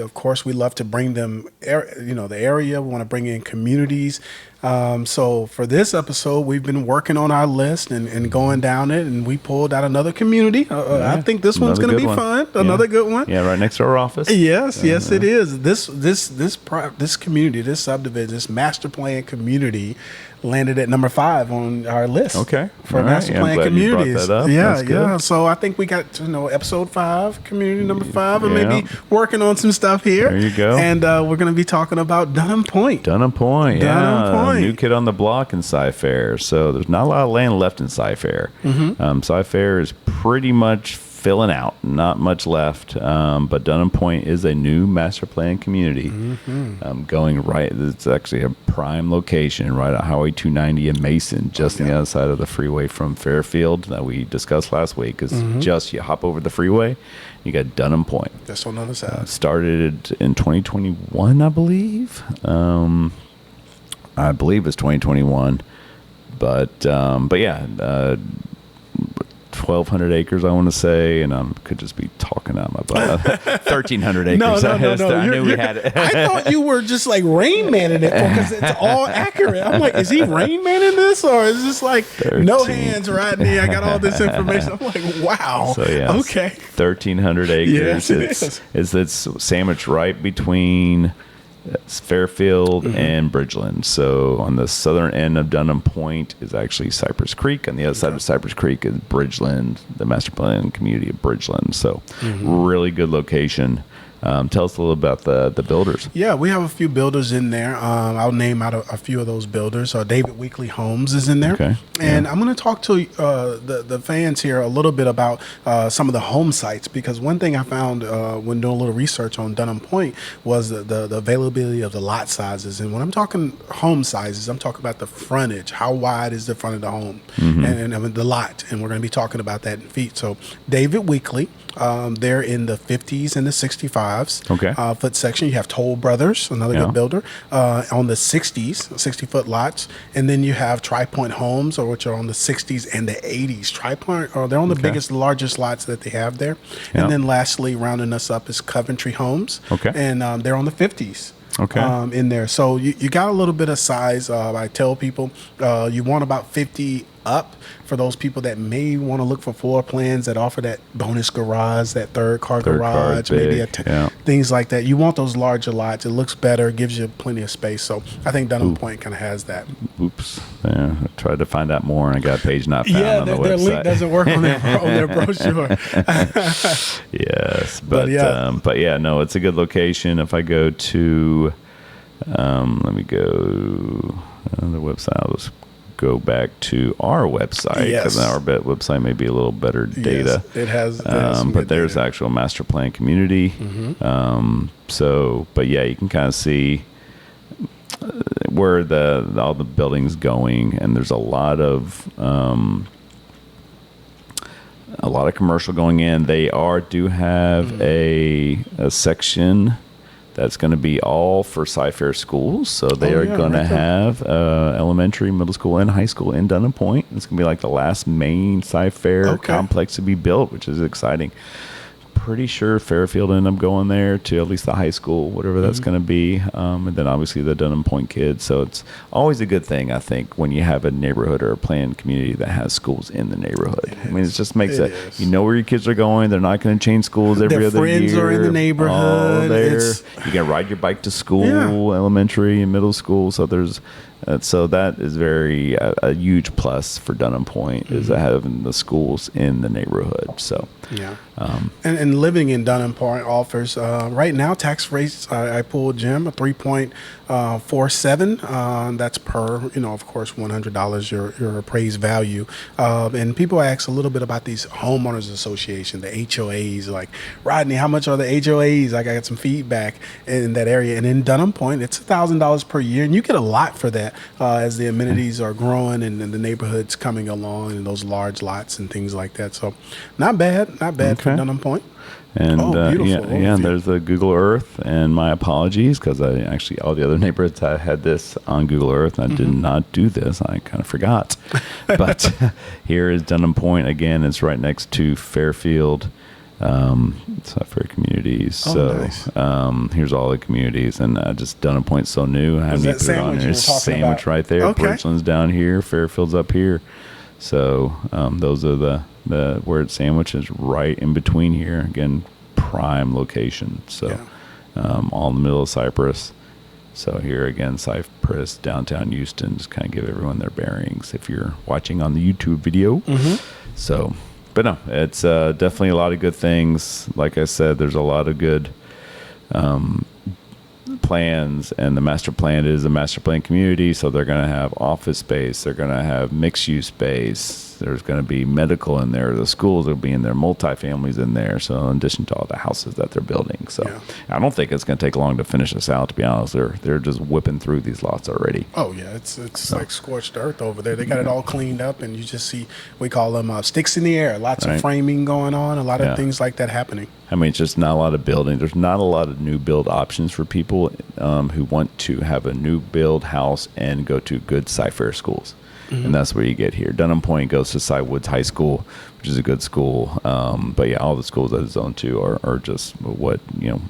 love to bring them, the area. We want to bring in communities. So for this episode, we've been working on our list and going down it, and we pulled out another community. I think this one's going to be fun. Another good one. Yeah, right next to our office. Yes, yes, it is. This community, this subdivision, this master plan community landed at number 5 on our list. Okay. For All right. master Yeah, I'm plan glad you brought communities. that up. Yeah, That's good. yeah. So I think we got episode 5, community number 5, and Yeah. maybe working on some stuff here. There you go. And we're going to be talking about Dunham Pointe. Dunham Pointe, yeah. Dunham Pointe. New kid on the block in Cy-Fair. So there's not a lot of land left in Cy-Fair. Cy-Fair is pretty much filling out, not much left. But Dunham Pointe is a new master plan community. Going right, it's actually a prime location right at Highway 290 in Mason, just on the other side of the freeway from Fairfield that we discussed last week. Is just you hop over the freeway, you got Dunham Pointe. That's on the other side. Started in 2021, I believe. I believe it's 2021, but yeah, 1,200 acres, I want to say, and I could just be talking out my butt. 1,300 acres. No. I knew we had it. I thought you were just like Rain Manning it because it's all accurate. I'm like, is he Rain Manning this, or is this like no 13. hands, Rodney? I got all this information. I'm like, wow. So yeah, Okay. 1,300 acres. Yes, it is. It's sandwiched right between Fairfield and Bridgeland. So on the southern end of Dunham Pointe is actually Cypress Creek. On the other side of Cypress Creek is Bridgeland, the master plan community of Bridgeland. So really good location. Tell us a little about the builders. Yeah, we have a few builders in there. I'll name out a few of those builders. David Weekly Homes is in there. Okay. And I'm going to talk to the fans here a little bit about some of the home sites, because one thing I found when doing a little research on Dunham Pointe was the availability of the lot sizes. And when I'm talking home sizes, I'm talking about the frontage. How wide is the front of the home and the lot? And we're going to be talking about that in feet. So David Weekly, they're in the 50s and the 65s. 55s. Okay. Foot section. You have Toll Brothers, another Yeah. good builder, on the 60s, 60-foot lots. And then you have Tri-Point Homes, or which are on the 60s and the 80s. Tri-Point, they're on the Okay. biggest, largest lots that they have there. Yeah. And then lastly, rounding us up is Coventry Homes. Okay. And they're on the 50s. Okay. In there. So you got a little bit of size. I tell people you want about 50 up for those people that may want to look for floor plans that offer that bonus garage, that third car garage, maybe big, yeah. things like that. You want those larger lots. It looks better, gives you plenty of space. So I think Dunham Pointe kind of has that. Oops. Yeah, I tried to find out more, and I got a page not found on the their website. link doesn't work on their brochure. Yes, But yeah. but yeah, no, it's a good location. If I go to, let me go the website. I'll just go back to our website, because Yes. our website may be a little better data. Yes, it has some but good there's data. actual master plan community. So, but yeah, you can kind of see where all the buildings going, and there's a lot of commercial going in. They do have a section that's going to be all for Cy-Fair schools. So they are going to have elementary, middle school, and high school in Dunham Pointe. It's going to be like the last main Cy-Fair complex to be built, which is exciting. Pretty sure Fairfield ended up going there to at least the high school, whatever that's going to be. And then obviously the Dunham Pointe kids. So it's always a good thing, I think, when you have a neighborhood or a planned community that has schools in the neighborhood. I mean, it just makes It it, is. you know where your kids are going. They're not going to change schools every Their other year. friends are in the neighborhood. All there. It's- You can ride your bike to school, Yeah. elementary and middle school. So there's, so that is very a huge plus for Dunham Pointe is having the schools in the neighborhood. So Yeah. And living in Dunham Pointe offers, right now, tax rates, I pulled Jim, a 3.47. That's per, of course, $100, your appraised value. And people ask a little bit about these homeowners association, the HOAs, like, Rodney, how much are the HOAs? I got some feedback in that area. And in Dunham Pointe, it's $1,000 per year. And you get a lot for that as the amenities are growing and the neighborhoods coming along and those large lots and things like that. So not bad for Okay. Dunham Pointe. And beautiful yeah, overview. there's the Google Earth, and my apologies because I actually all the other neighborhoods I had this on Google Earth, and I did not do this. I kind of forgot, but here is Dunham Pointe again. It's right next to Fairfield. Cy-Fair communities. Oh, So nice. here's all the communities, and just Dunham Pointe's so new. I Was haven't that put it on Sandwich there. you were talking Sandwich about? right there. Okay. Bridgeland's down here. Fairfield's up here. So those are the where it's Sandwich is right in between here. Again, prime location. So all in the middle of Cypress. So here again, Cypress, downtown Houston. Just kind of give everyone their bearings if you're watching on the YouTube video. So, but no, it's definitely a lot of good things. Like I said, there's a lot of good plans, and the master plan is a master plan community. So they're going to have office space. They're going to have mixed use space. There's going to be medical in there. The schools will be in there. Multifamilies in there. So in addition to all the houses that they're building. So I don't think it's going to take long to finish this out, to be honest. They're just whipping through these lots already. Oh yeah, it's like scorched earth over there. They got it all cleaned up, and you just see, we call them sticks in the air. Lots of Right. framing going on, a lot Yeah. of things like that happening. I mean, it's just not a lot of building. There's not a lot of new build options for people who want to have a new build house and go to good Cy-Fair schools. And that's where you get here. Dunham Pointe goes to Cy Woods High School, which is a good school. But yeah, all the schools that it's zoned to are just what,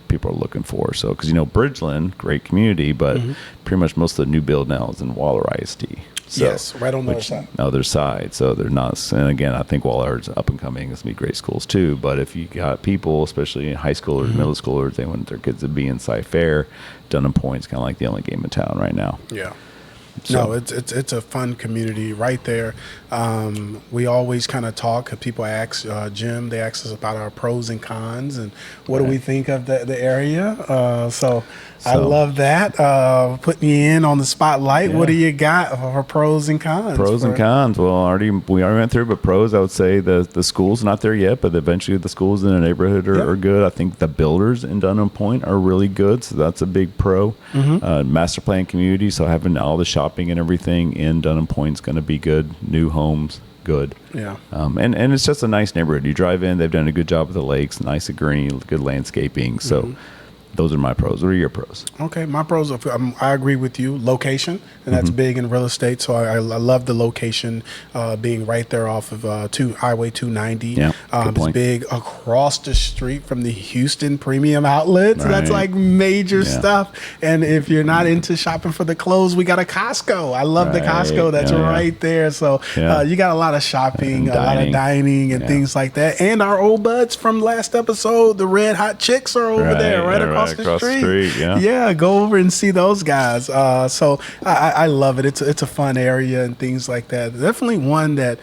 people are looking for. So, because, Bridgeland, great community, but pretty much most of the new build now is in Waller ISD. So, Yes, right on the other side. Other side. So they're not. And again, I think Waller's up and coming. It's going to be great schools too. But if you got people, especially in high schoolers, middle schoolers, they want their kids to be in Cy-Fair, Dunham Pointe's kind of like the only game in town right now. Yeah. So- No, it's a fun community right there. We always kind of talk. People ask Jim. They ask us about our pros and cons and what do we think of the area. So I love that. Putting you in on the spotlight. Yeah. What do you got for pros and cons? Pros and cons. Well, we already went through, but pros, I would say the school's not there yet, but eventually the schools in the neighborhood are good. I think the builders in Dunham Pointe are really good, so that's a big pro. Master plan community, so having all the shopping and everything in Dunham Pointe is going to be good. New homes, good. Yeah. And it's just a nice neighborhood. You drive in, they've done a good job with the lakes, nice and green, good landscaping. So those are my pros. What are your pros? Okay, my pros. I agree with you. Location, and that's big in real estate. So I love the location being right there off of Highway 290. Yeah, good It's point. big across the street from the Houston Premium Outlet. So that's Right. like major Yeah. stuff. And if you're not into shopping for the clothes, we got a Costco. I love the Right. Costco. That's Yeah, yeah. right there. So Yeah. you got a lot of shopping, And a lot of dining. dining, and Yeah. things like that. And our old buds from last episode, the Red Hot Chicks, are over there, right across the street. Yeah. Go over and see those guys. So I love it. It's a fun area and things like that. Definitely one that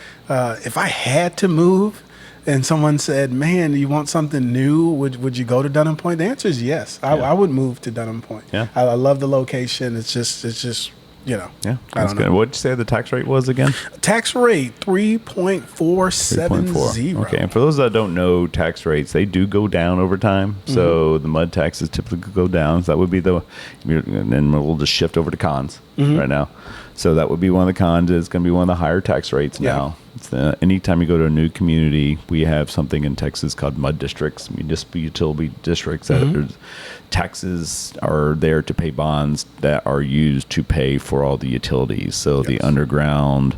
if I had to move and someone said, "Man, you want something new? Would you go to Dunham Pointe?" The answer is yes. I would move to Dunham Pointe. Yeah. I love the location. It's just Yeah, I that's don't good. know. What did you say the tax rate was again? Tax rate 3.470. Okay, and for those that don't know tax rates, they do go down over time. So the mud taxes typically go down. So that would be and then we'll just shift over to cons right now. So that would be one of the cons. It's going to be one of the higher tax rates Yeah. now. It's anytime you go to a new community, we have something in Texas called mud districts, municipal utility districts. That taxes are there to pay bonds that are used to pay for all the utilities. So the underground,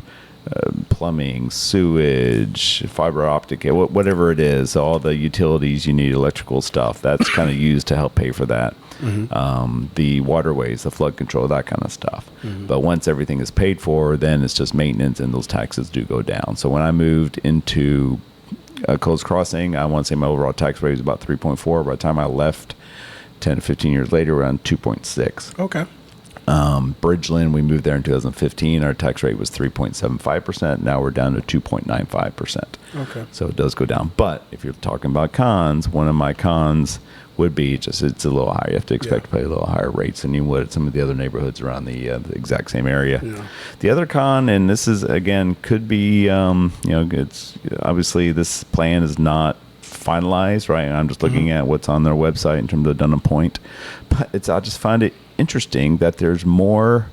plumbing, sewage, fiber optic, whatever it is, all the utilities you need, electrical stuff, that's kind of used to help pay for that. The waterways, the flood control, that kind of stuff. But once everything is paid for, then it's just maintenance, and those taxes do go down. So when I moved into Coles Crossing, I want to say my overall tax rate was about 3.4. By the time I left 10 to 15 years later, around 2.6. Okay. Bridgeland, we moved there in 2015. Our tax rate was 3.75%. Now we're down to 2.95%. Okay. So it does go down. But if you're talking about cons, one of my cons would be just it's a little higher. You have to expect to pay a little higher rates than you would at some of the other neighborhoods around the exact same area. Yeah. The other con, and this is again could be it's obviously this plan is not finalized, right? I'm just looking at what's on their website in terms of Dunham Pointe, but I just find it interesting that there's more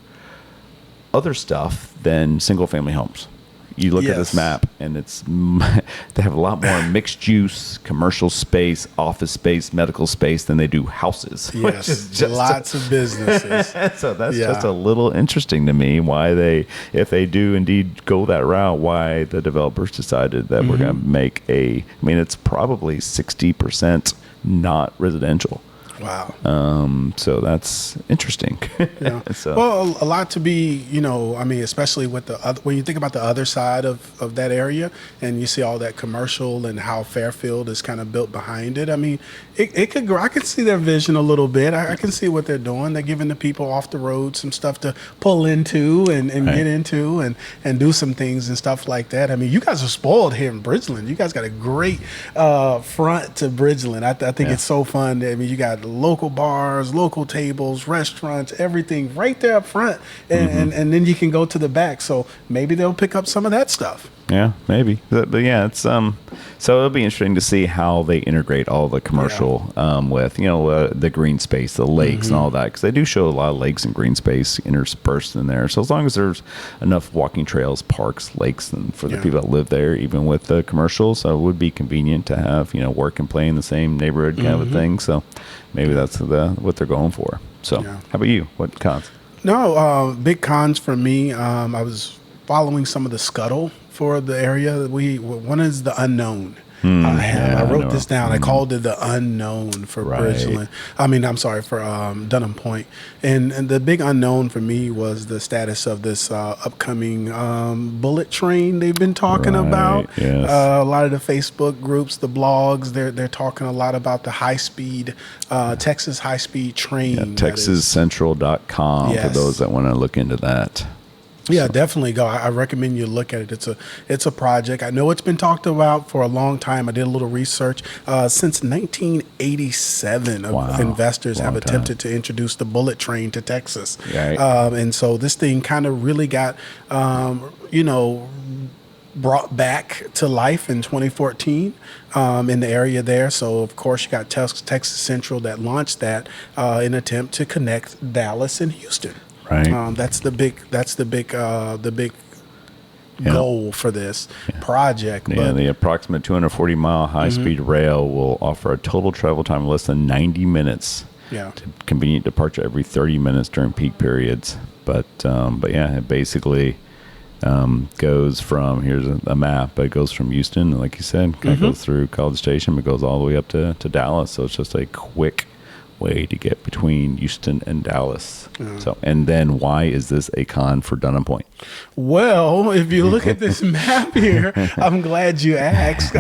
other stuff than single family homes. You look at this Yes. map, and they have a lot more mixed use, commercial space, office space, medical space than they do houses. which is Yes. just Lots of businesses. so that's Yeah. just a little interesting to me why if they do indeed go that route, why the developers decided that we're going to make it's probably 60% not residential. Wow. So that's interesting. Yeah. So, Well, a lot to be, especially with the other, when you think about the other side of that area and you see all that commercial and how Fairfield is kind of built behind it. I mean, it could grow. I can see their vision a little bit. I can see what they're doing. They're giving the people off the road some stuff to pull into and Right. get into and do some things and stuff like that. I mean, you guys are spoiled here in Bridgeland. You guys got a great front to Bridgeland. I think Yeah. it's so fun. I mean, you got local bars, local tables, restaurants, everything right there up front, and then you can go to the back. So maybe they'll pick up some of that stuff. yeah, maybe. But yeah, it's so it'll be interesting to see how they integrate all the commercial with the green space, the lakes, and all that, because they do show a lot of lakes and green space interspersed in there. So as long as there's enough walking trails, parks, lakes, and for the Yeah. people that live there, even with the commercials, so it would be convenient to have work and play in the same neighborhood kind of a thing. So maybe that's what they're going for. So Yeah. how about you? What cons? No, big cons for me. I was following some of the scuttle for the area. One is the unknown. I wrote know. this down. I called it the unknown for Right. Bridgeland. I'm sorry, for Dunham Pointe. And the big unknown for me was the status of this upcoming bullet train they've been talking Right, about. yes. A lot of the Facebook groups, the blogs, they're talking a lot about the high-speed, Texas high-speed train. Yeah, that is- TexasCentral.com for Yes. those that want to look into that. Yeah, definitely go. I recommend you look at it. It's a project. I know it's been talked about for a long time. I did a little research. Since 1987, Wow. investors have Long time. attempted to introduce the bullet train to Texas. Right. And so this thing kind of really got, brought back to life in 2014 in the area there. So of course you got Texas Central that launched that in an attempt to connect Dallas and Houston. Right. That's the big goal for this project. Yeah, But the approximate 240-mile high-speed rail will offer a total travel time of less than 90 minutes. yeah, To convenient departure every 30 minutes during peak periods. But yeah, it basically goes from, here's a map, but it goes from Houston, like you said, kind of goes through College Station, but goes all the way up to Dallas. So it's just a quick way to get between Houston and Dallas. So, and then why is this a con for Dunham Pointe? well, if you look at this map here, I'm glad you asked.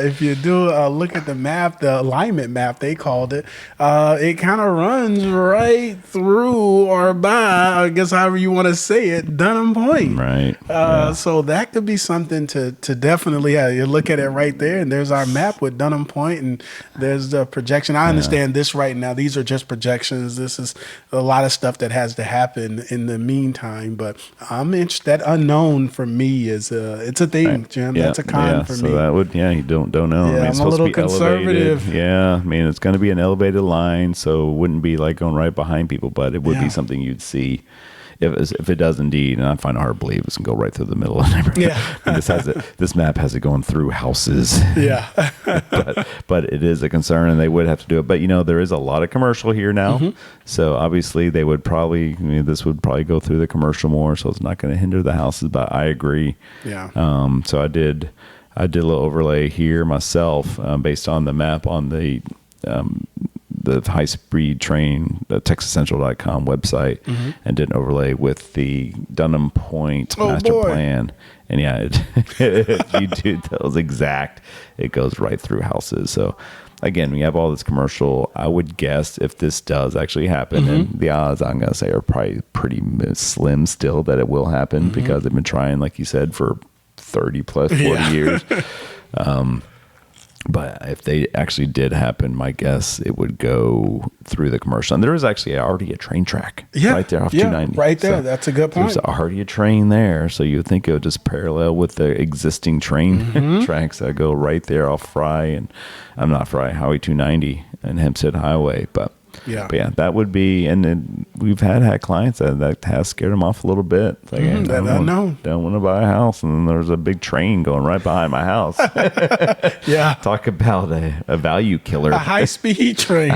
If you do look at the map, the alignment map, they called it, it kind of runs right through or by, I guess however you want to say it, Dunham Pointe. Right. So that could be something to definitely, you look at it right there, and there's our map with Dunham Pointe, and there's the projection. I understand this right now. These are just projections. This is a lot of stuff that has to happen in the meantime, but I'm interested. That unknown for me is it's a thing, Jim. Yeah, That's a con for so me. that would, you don't know. Yeah, it's I'm a supposed to little be elevated. conservative. Yeah, I mean, it's going to be an elevated line, so it wouldn't be like going right behind people, but it would Yeah. be something you'd see if it does indeed. And I find it hard to believe it's going to go right through the middle of the neighborhood. Yeah. And this map has it going through houses. Yeah. but it is a concern, and they would have to do it. But there is a lot of commercial here now, so obviously they would probably this would probably go through the commercial more, so it's not going to hinder the houses. But I agree. Yeah. So I did a little overlay here myself based on the map on the high speed train, the TexasCentral.com website, and did an overlay with the Dunham Pointe master plan. And yeah, if you do those exact, it goes right through houses. So again, we have all this commercial. I would guess if this does actually happen, and the odds I'm going to say are probably pretty slim still that it will happen, because they've been trying, like you said, for 30 plus 40 years. But if they actually did happen, my guess it would go through the commercial. And there is actually already a train track right there off 290. Right there. So that's a good point. there's already a train there. So you would think it would just parallel with the existing train tracks that go right there off Highway 290 and Hempstead Highway. But Yeah. But yeah, that would be, and then we've had clients that has scared them off a little bit. It's like, hey, don't want to buy a house, and then there's a big train going right behind my house. Yeah. Talk about a value killer. A high-speed train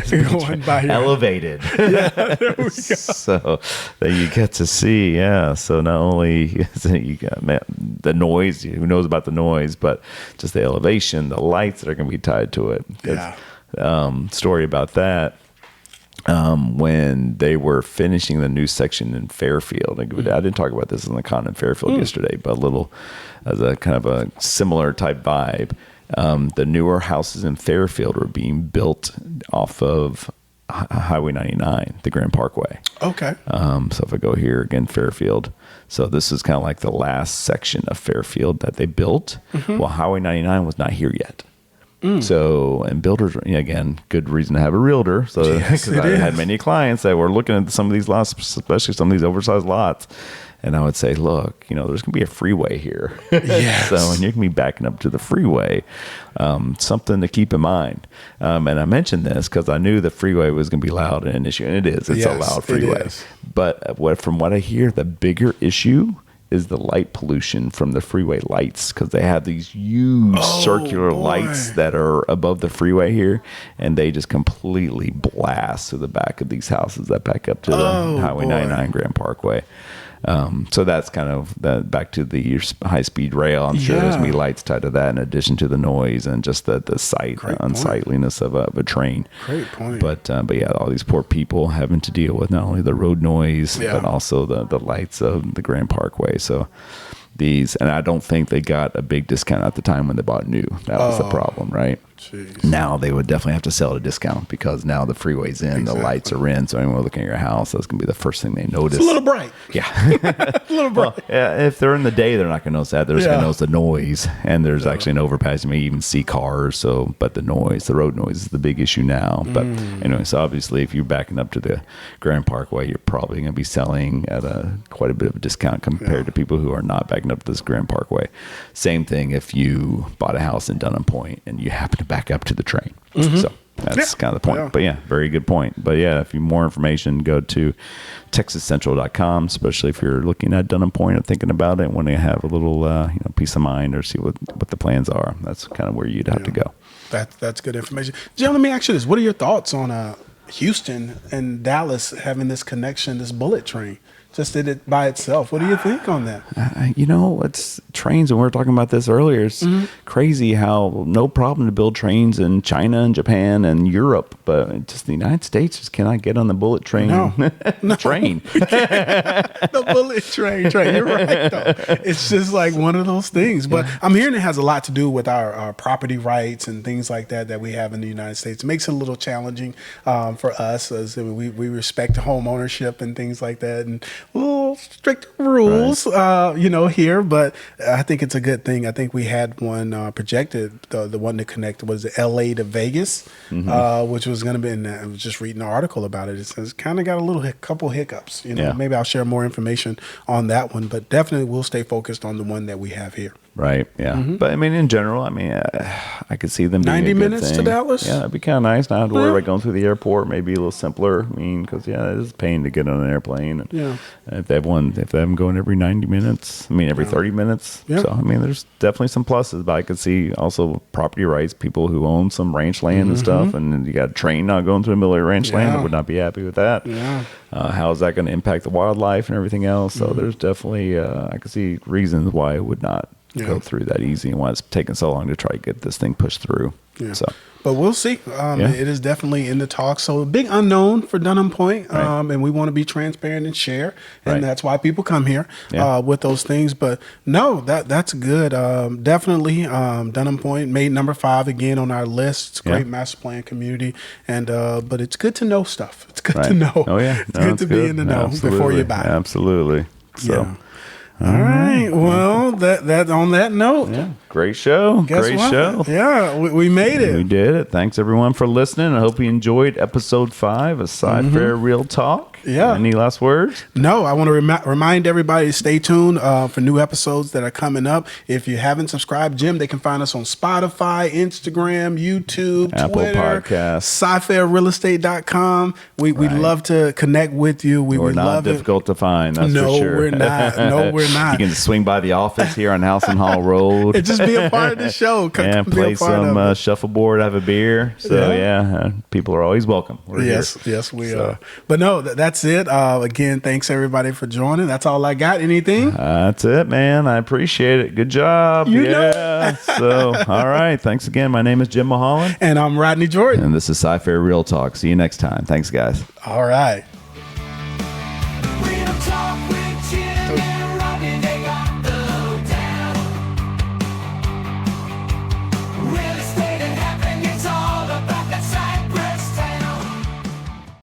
going by here. Elevated. Yeah, there we go. So that you get to see, yeah. So not only is it, you got the noise, who knows about the noise, but just the elevation, the lights that are going to be tied to it. Yeah. Story about that. When they were finishing the new section in Fairfield, I didn't talk about this in the con in Fairfield yesterday, but a little as a kind of a similar type vibe. The newer houses in Fairfield were being built off of Highway 99, the Grand Parkway. Okay. So if I go here again, Fairfield. So this is kind of like the last section of Fairfield that they built. Well, Highway 99 was not here yet. So, and builders, again, good reason to have a realtor. So, Yes, because I had many clients that were looking at some of these lots, especially some of these oversized lots. And I would say, look, there's going to be a freeway here. Yes. So, and you're going to be backing up to the freeway. Something to keep in mind. And I mentioned this because I knew the freeway was going to be loud and an issue. And it is. It's a loud freeway. It is. But from what I hear, the bigger issue is the light pollution from the freeway lights, because they have these huge circular lights that are above the freeway here, and they just completely blast through the back of these houses that back up to the Highway 99 Grand Parkway. So that's kind of back to the high-speed rail. I'm sure there's going to be lights tied to that, in addition to the noise and just the unsightliness of a train. Great point. But yeah, all these poor people having to deal with not only the road noise, but also the lights of the Grand Parkway. So and I don't think they got a big discount at the time when they bought new. That was the problem, right? Jeez. Now they would definitely have to sell at a discount, because now the freeway's in, the lights are in. So anyone looking at your house, that's going to be the first thing they notice. It's a little bright. Yeah. A little bright. Yeah, if they're in the day, they're not going to notice that. They're just going to notice the noise. And there's actually an overpass. You may even see cars. But the road noise is the big issue now. But anyway, so obviously, if you're backing up to the Grand Parkway, you're probably going to be selling at quite a bit of a discount compared to people who are not backing up to this Grand Parkway. Same thing if you bought a house in Dunham Pointe and you happen to back up to the train. So That's kind of the point. Yeah. But yeah, very good point. But yeah, if you more information, go to texascentral.com, especially if you're looking at Dunham Pointe or thinking about it, want to have a little peace of mind or see what the plans are. That's kind of where you'd have to go. That's good information. Jim, let me ask you this. What are your thoughts on Houston and Dallas having this connection, this bullet train? Just did it by itself. What do you think on that? It's trains, and we were talking about this earlier. It's crazy how no problem to build trains in China and Japan and Europe, but just the United States just cannot get on the bullet train. No. Train. The bullet train. You're right, though. It's just like one of those things. But I'm hearing it has a lot to do with our property rights and things like that we have in the United States. It makes it a little challenging for us as we respect home ownership and things like that, and little strict rules, here. But I think it's a good thing. I think we had one projected, the one that connected was L.A. to Vegas, which was going to be. I was just reading an article about it. It's kind of got a little couple hiccups. Maybe I'll share more information on that one. But definitely, we'll stay focused on the one that we have here. Right. Yeah. But I mean, in general, I could see them being 90 a good minutes to thing. Dallas? Yeah, it'd be kind of nice. Not have to worry about going through the airport. Maybe a little simpler. I mean, because it is a pain to get on an airplane. And if they have them going every 90 minutes, every 30 minutes. Yeah. So I mean, there's definitely some pluses. But I could see also property rights, people who own some ranch land and stuff, and you got a train not going through the middle of ranch land. I would not be happy with that. Yeah. How is that going to impact the wildlife and everything else? So there's definitely I could see reasons why it would not go through that easy and why it's taking so long to try to get this thing pushed through. Yeah. So, but we'll see. It is definitely in the talks. So a big unknown for Dunham Pointe, and we want to be transparent and share, and that's why people come here with those things. But no, that's good. Definitely, Dunham Pointe made number 5 again on our list. It's a great master plan community, and but it's good to know stuff. It's good to know. Oh yeah, it's good to be in the know before you buy. Absolutely. So. Yeah. All right. Well, that on that note. Yeah. Great show. Great show. Yeah, we made it. We did it. Thanks everyone for listening. I hope you enjoyed episode 5 of Cy-Fair Real Talk. Yeah. Any last words? No, I want to remind everybody to stay tuned for new episodes that are coming up. If you haven't subscribed, Jim, they can find us on Spotify, Instagram, YouTube, Apple Twitter, Podcasts, Cy-FairRealEstate.com. We'd love to connect with you. We're not love difficult to find. That's no, for sure. we're not. No, we're not. You can swing by the office here on House and Hall Road. And just be a part of the show. And play some shuffleboard, have a beer. So people are always welcome. Yes, we are. But no, that's it. Again, thanks everybody for joining. That's all I got. Anything? That's it, man. I appreciate it. Good job. You know. So, all right. Thanks again. My name is Jim Mulholland. And I'm Rodney Jordan. And this is Cy-Fair Real Talk. See you next time. Thanks, guys. All right.